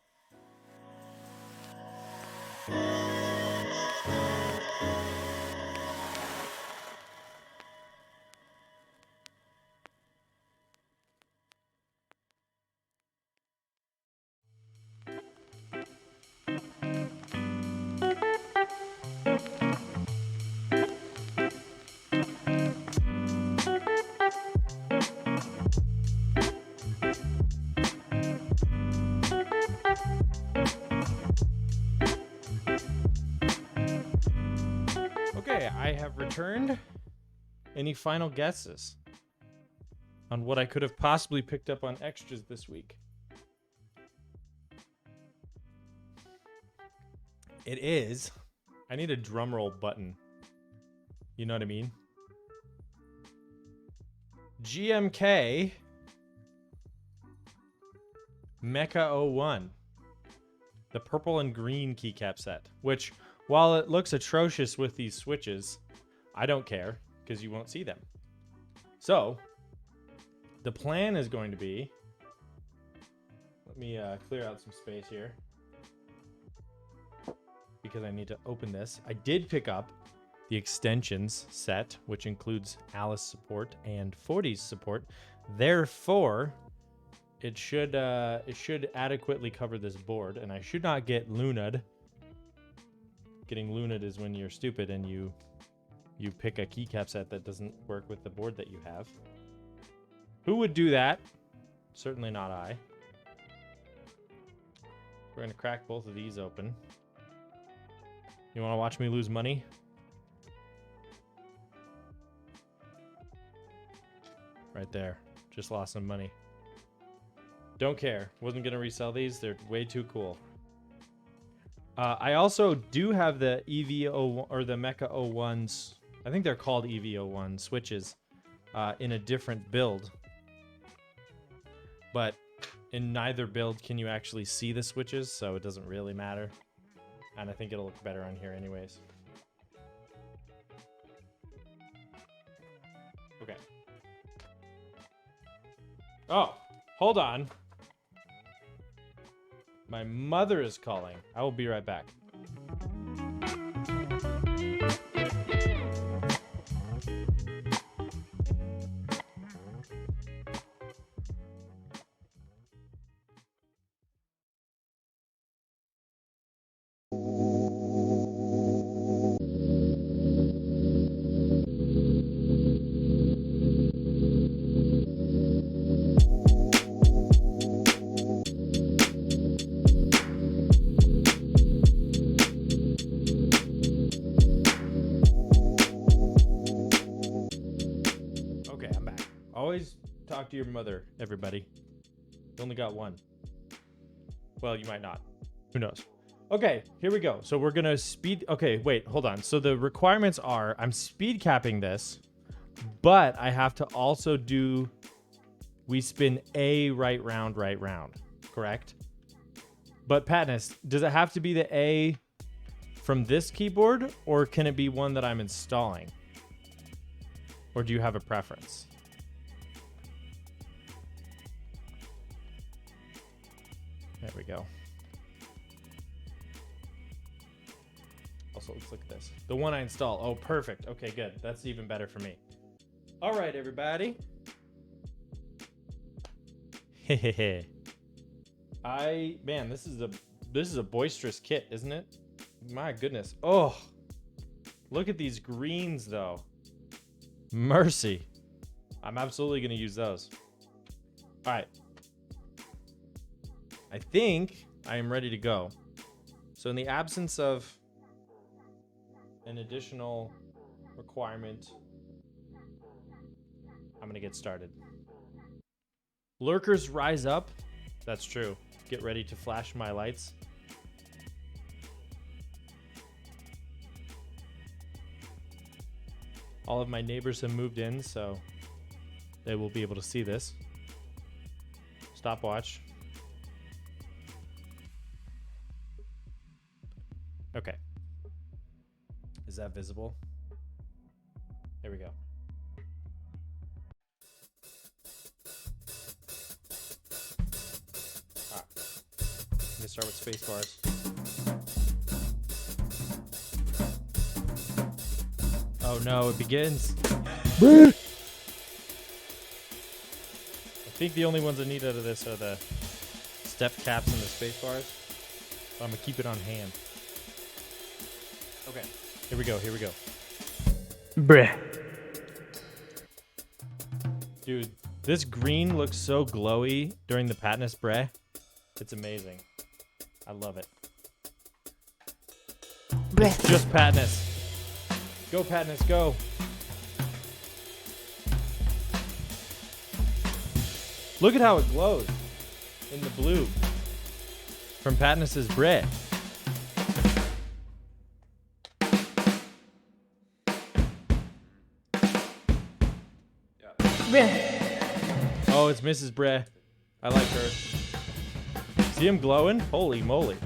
S1: Okay, I have returned. Any final guesses on what I could have possibly picked up on extras this week? It is. I need a drum roll button. You know what I mean? GMK Mecha-01. The purple and green keycap set, which, while it looks atrocious with these switches, I don't care because you won't see them. So, the plan is going to be... Let me clear out some space here. because I need to open this. I did pick up the extensions set, which includes Alice support and 40s support. Therefore, it should adequately cover this board, and I should not get luna'd. Getting luna'd is when you're stupid and you pick a keycap set that doesn't work with the board that you have. Who would do that? Certainly not I. We're gonna crack both of these open. You wanna watch me lose money? Right there. Just lost some money. Don't care. Wasn't gonna resell these. They're way too cool. I also do have the EV01 or the Mecha-01s. I think they're called EV01 switches in a different build. But in neither build can you actually see the switches, so it doesn't really matter. And I think it'll look better on here anyways. Okay. Oh, hold on. My mother is calling. I will be right back. Always talk to your mother, everybody. You only got one. Well, you might not. Who knows? Okay, here we go. So we're gonna speed. Okay, wait, hold on. So the requirements are I'm speed capping this, but I have to also do we spin a right round, correct? But Patness, does it have to be the A from this keyboard, or can it be one that I'm installing? Or do you have a preference? There we go. Also, let's look at this. The one I install. Oh, perfect. Okay, good. That's even better for me. All right, everybody. Hehehe. Man, this is a boisterous kit, isn't it? My goodness. Oh, look at these greens, though. Mercy. I'm absolutely going to use those. All right. I think I am ready to go. So in the absence of an additional requirement, I'm going to get started. Lurkers rise up. That's true. Get ready to flash my lights. All of my neighbors have moved in, so they will be able to see this. Stopwatch. Okay. Is that visible? There we go. Alright. I'm gonna start with space bars. Oh no, it begins. I think the only ones I need out of this are the step caps and the space bars. So I'm gonna keep it on hand. Okay, here we go, here we go.
S3: Bruh.
S1: Dude, this green looks so glowy during the Patness Bre. It's amazing. I love it. It's just Patness. Go, Patness, go. Look at how it glows in the blue from Patness's Bre. Oh, it's Mrs. Bre. I like her. See him glowing? Holy moly.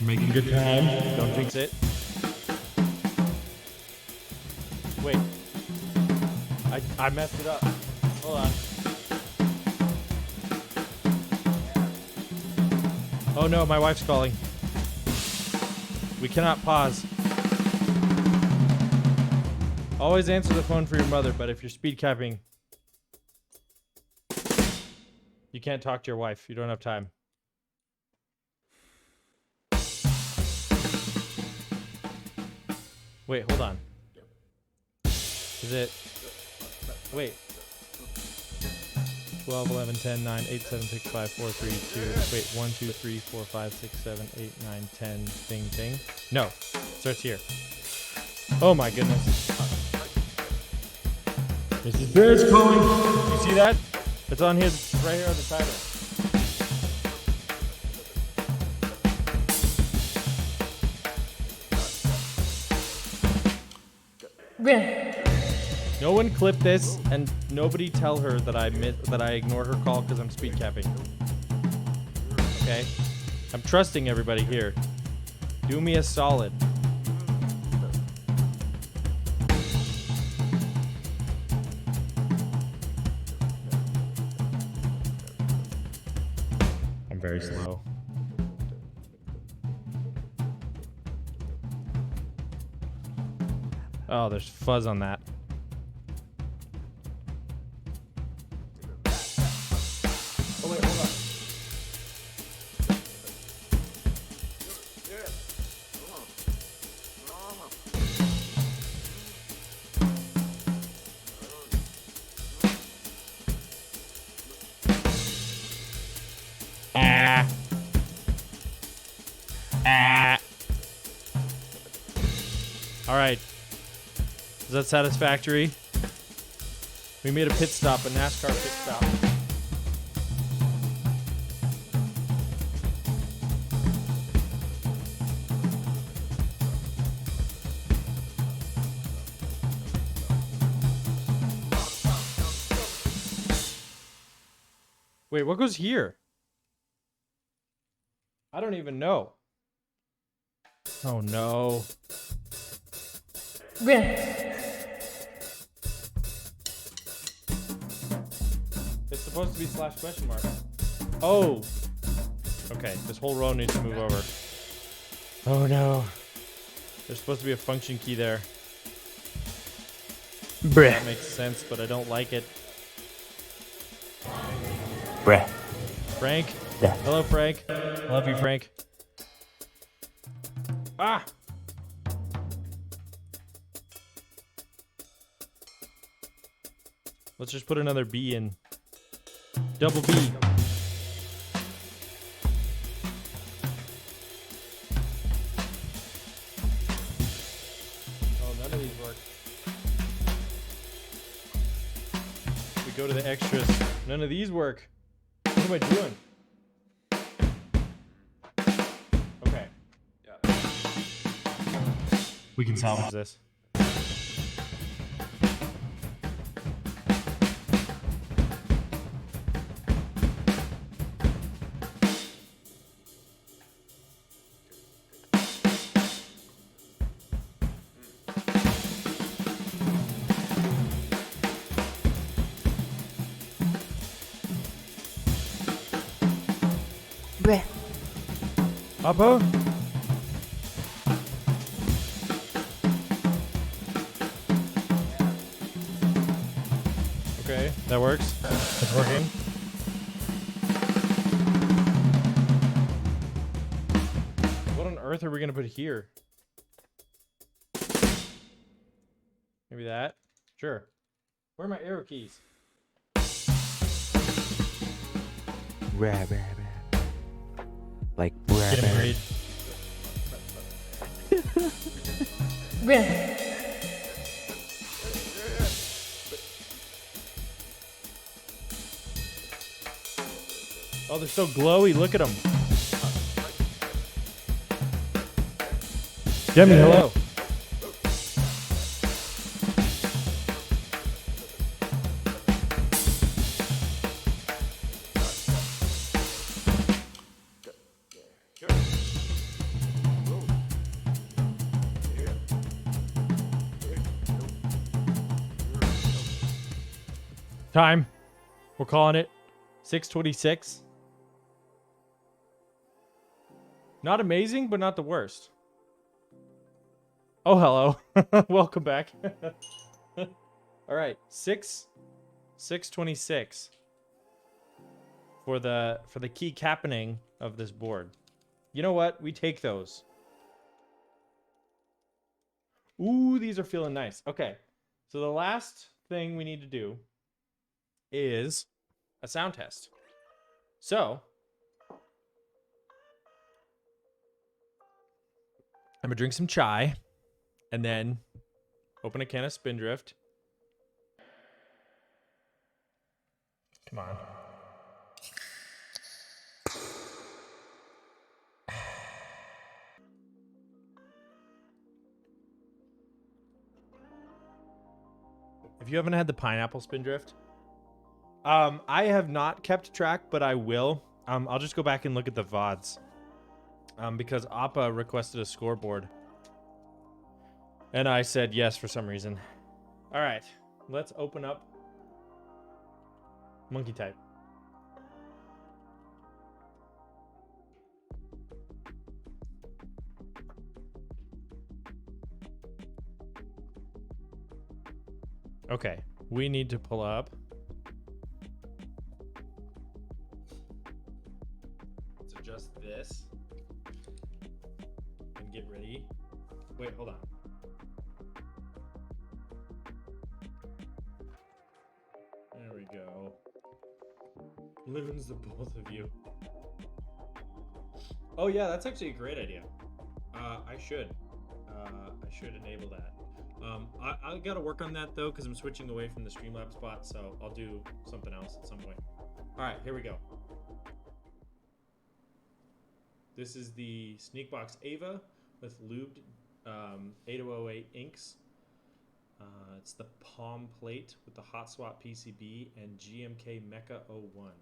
S2: Making Good time.
S1: Don't jinx it. Wait. I messed it up. Hold on. Oh no, my wife's calling. We cannot pause. Always answer the phone for your mother, but if you're speed capping, you can't talk to your wife. You don't have time. Wait, hold on. Is it... Wait. 12, 11, 10, 9, 8, 7, 6, 5, 4, 3, 2. Wait, 1, 2, 3, 4, 5, 6, 7, 8, 9, 10. Ding, ding. No. Starts here. Oh my goodness.
S2: Mrs. Bear's calling.
S1: You see that? It's on here, it's right here on the title. No one clip this, and nobody tell her that I ignored her call because I'm speed capping. Okay? I'm trusting everybody here. Do me a solid. I'm very slow. Oh, there's fuzz on that. Oh, wait, hold on. All right. Is that satisfactory? We made a pit stop, a NASCAR pit stop. Wait, what goes here? I don't even know. Oh no. It's supposed to be slash question mark. Oh. Okay, this whole row needs to move over. Oh no. There's supposed to be a function key there.
S3: Bruh.
S1: That makes sense, but I don't like it.
S3: Bruh.
S1: Frank?
S3: Yeah.
S1: Hello, Frank. Love you, Frank. Ah! Let's just put another B in. Double B. Oh, none of these work. We go to the extras. None of these work. What am I doing? Okay. Yeah.
S2: We can salvage
S1: This.
S3: Bruh.
S1: Oppo? Okay, that works. It's working. What on earth are we gonna put here? Maybe that? Sure. Where are my arrow keys?
S3: Bruh, bruh, bruh. Like bruh,
S1: Get him, Reed. Oh, they're so glowy. Look at them.
S2: Demi, hello.
S1: Time. We're calling it 6:26. Not amazing, but not the worst. Oh, hello. Welcome back. All right, 6:26 for the key capping of this board. You know what? We take those. Ooh, these are feeling nice. Okay, so the last thing we need to do is a sound test. So I'm gonna drink some chai and then open a can of Spindrift. Come on. If you haven't had the pineapple Spindrift, I have not kept track, but I will. I'll just go back and look at the VODs. Because Appa requested a scoreboard. And I said yes for some reason. All right, let's open up Monkey Type. Okay, we need to pull up. Let's adjust this and get ready. Wait, hold on. There we go. Living's the both of you. Oh yeah, that's actually a great idea. I should enable that. I gotta work on that though, because I'm switching away from the Streamlabs bot, so I'll do something else at some point. All right, here we go. This is the Sneakbox Ava with lubed 8008 inks. It's the palm plate with the hot swap PCB and GMK Mecha-01.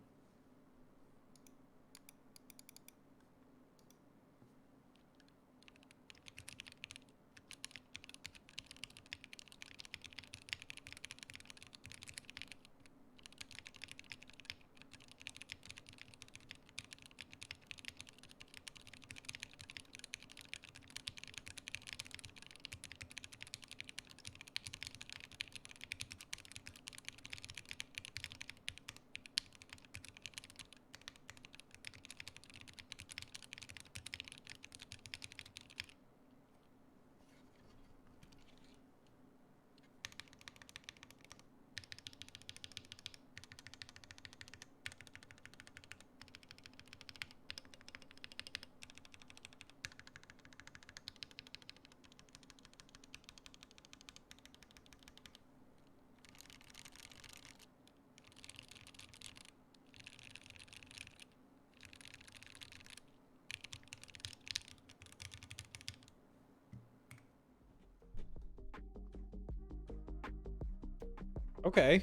S1: Okay.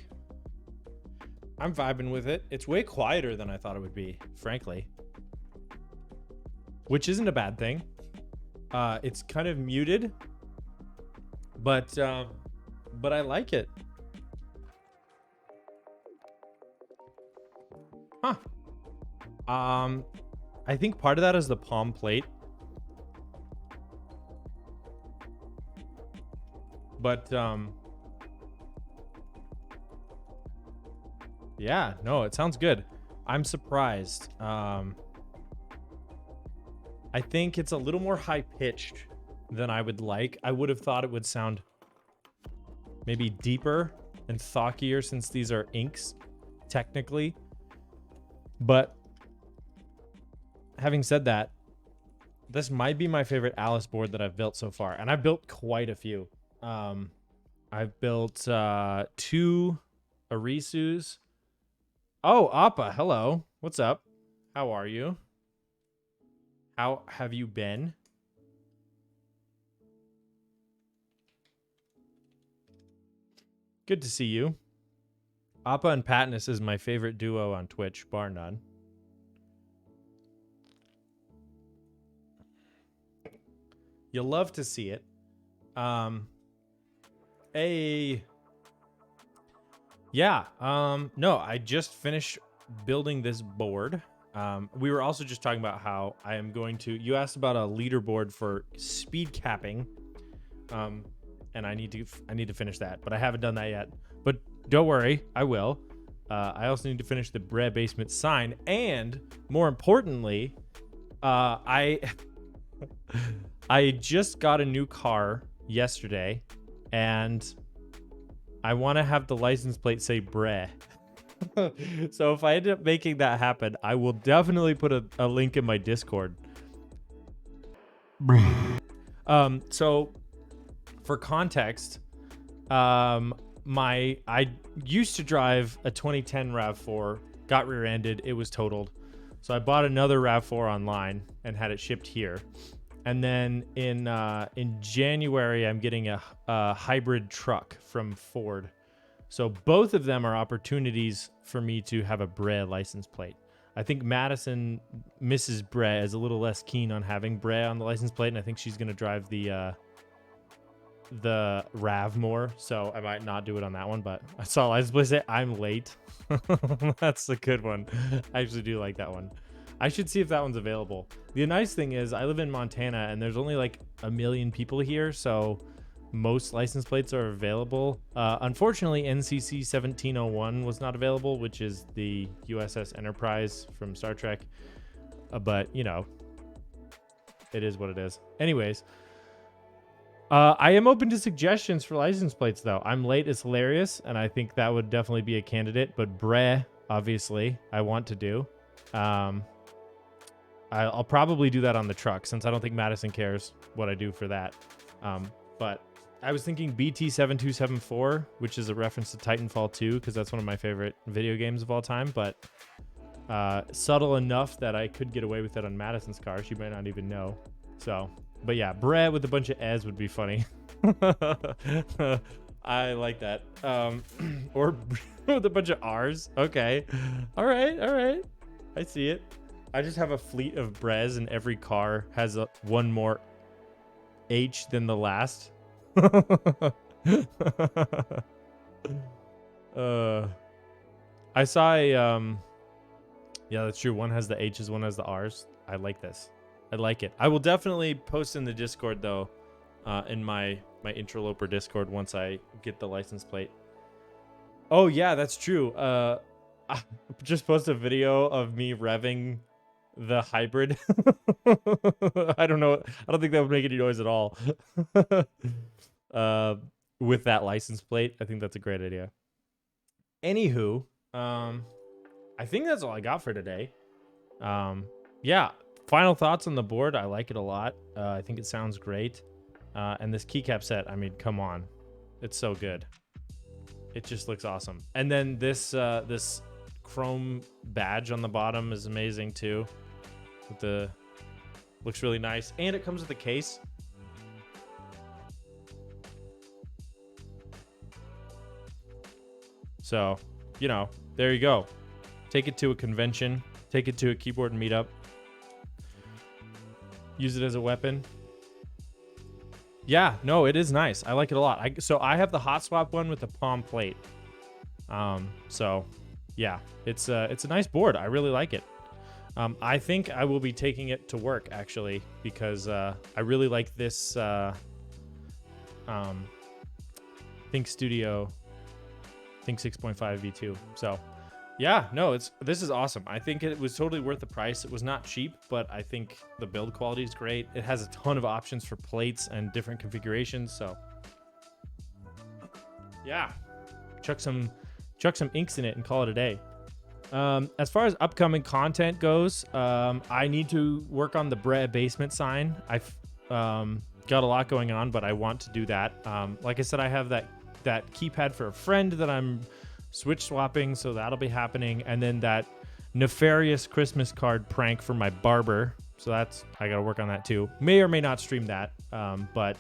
S1: I'm vibing with it. It's way quieter than I thought it would be, frankly. Which isn't a bad thing. It's kind of muted, but I like it. Huh. I think part of that is the palm plate. But yeah, no, it sounds good. I'm surprised. I think it's a little more high-pitched than I would like. I would have thought it would sound maybe deeper and thockier since these are inks, technically. But having said that, this might be my favorite Alice board that I've built so far. And I've built quite a few. I've built 2 Arisus. Oh, Appa, hello. What's up? How are you? How have you been? Good to see you. Appa and Patnus is my favorite duo on Twitch, bar none. You'll love to see it. Yeah, Yeah. No, I just finished building this board. We were also just talking about how I am going to. You asked about a leaderboard for speed capping, and I need to finish that, but I haven't done that yet. But don't worry, I will. I also need to finish the Brea Basement sign, and more importantly, I I just got a new car yesterday, and I want to have the license plate say Brea. So if I end up making that happen, I will definitely put a link in my Discord. So for context, I used to drive a 2010 RAV4, got rear-ended, it was totaled. So I bought another RAV4 online and had it shipped here. And then in January, I'm getting a hybrid truck from Ford. So both of them are opportunities for me to have a Brea license plate. I think Madison, Mrs. Brea, is a little less keen on having Brea on the license plate, and I think she's going to drive the RAV more, so I might not do it on that one. But I saw license plate say I'm late. That's a good one. I actually do like that one. I should see if that one's available. The nice thing is I live in Montana, and there's only like 1 million people here, so most license plates are available. Unfortunately, NCC 1701 was not available, which is the USS Enterprise from Star Trek. But, you know, it is what it is. Anyways, I am open to suggestions for license plates, though. I'm late is hilarious, and I think that would definitely be a candidate. But Brea, obviously, I want to do. I'll probably do that on the truck, since I don't think Madison cares what I do for that. But I was thinking BT7274, which is a reference to Titanfall 2, because that's one of my favorite video games of all time, but subtle enough that I could get away with it on Madison's car. She might not even know. So, but yeah, Brea with a bunch of S would be funny. I like that. Or with a bunch of R's. Okay. All right. I see it. I just have a fleet of Breas, and every car has one more H than the last. I saw a yeah, that's true. One has the H's, one has the R's. I like this. I like it. I will definitely post in the Discord though, in my Interloper Discord once I get the license plate. Oh yeah, that's true. I just posted a video of me revving the hybrid. I don't know. I don't think that would make any noise at all. With that license plate, I think that's a great idea. Anywho, I think that's all I got for today. Yeah, final thoughts on the board. I like it a lot. I think it sounds great. And this keycap set, I mean, come on. It's so good. It just looks awesome. And then this this chrome badge on the bottom is amazing too. With the looks really nice, and it comes with a case. So, you know, there you go. Take it to a convention, take it to a keyboard meetup. Use it as a weapon. Yeah, no, it is nice. I like it a lot. So I have the hot swap one with the palm plate. So yeah, it's a nice board. I really like it. I think I will be taking it to work actually, because I really like this Think 6.5 V2. So yeah, no, this is awesome. I think it was totally worth the price. It was not cheap, but I think the build quality is great. It has a ton of options for plates and different configurations. So yeah, chuck some inks in it and call it a day. As far as upcoming content goes, I need to work on the Brea basement sign. I've got a lot going on, but I want to do that. Like I said, I have that keypad for a friend that I'm switch swapping, so that'll be happening. And then that nefarious Christmas card prank for my barber, so I gotta work on that too. May or may not stream that, but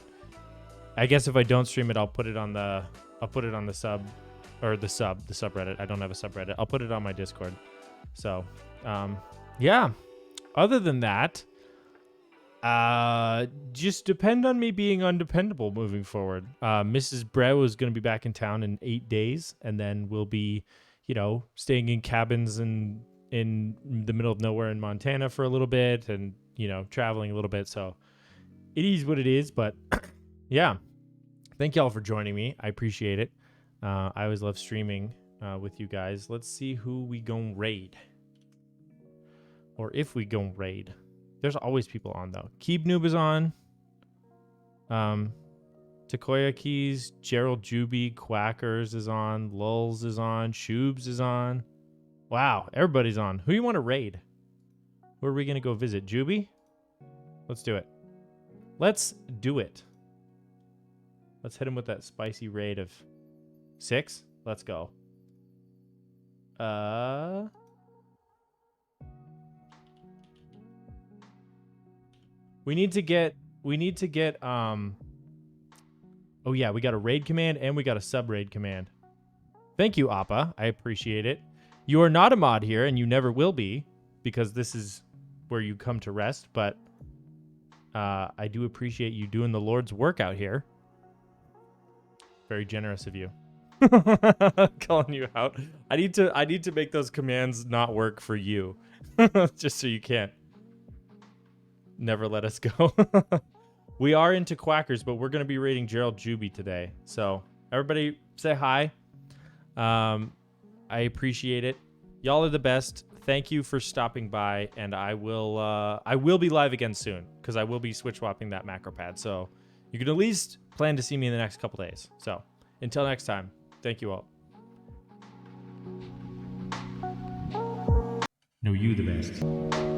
S1: I guess if I don't stream it, I'll put it on the subreddit. I don't have a subreddit. I'll put it on my Discord. So yeah, other than that, Just depend on me being undependable moving forward. Mrs. Brew is going to be back in town in 8 days, and then we'll be, staying in cabins in the middle of nowhere in Montana for a little bit, and traveling a little bit. So it is what it is. But yeah, thank y'all for joining me. I appreciate it. I always love streaming with you guys. Let's see who we gon' raid, or if we gon' raid. There's always people on, though. Keeb Noob is on. Takoya Keys, Gerald Juby, Quackers is on. Lulz is on. Shoobs is on. Wow, everybody's on. Who you want to raid? Where are we going to go visit? Juby? Let's do it. Let's do it. Let's hit him with that spicy raid of 6. Let's go. We need to get oh yeah, we got a raid command and we got a sub raid command. Thank you, Appa. I appreciate it. You are not a mod here and you never will be, because this is where you come to rest, but I do appreciate you doing the Lord's work out here. Very generous of you. Calling you out. I need to make those commands not work for you. Just so you can't never let us go. We are into Quackers, but we're going to be raiding Gerald Juby today. So everybody say hi. I appreciate it. Y'all are the best. Thank you for stopping by, and I will be live again soon, because I will be switch swapping that macro pad. So you can at least plan to see me in the next couple days. So until next time, thank you all.
S2: No, you the best.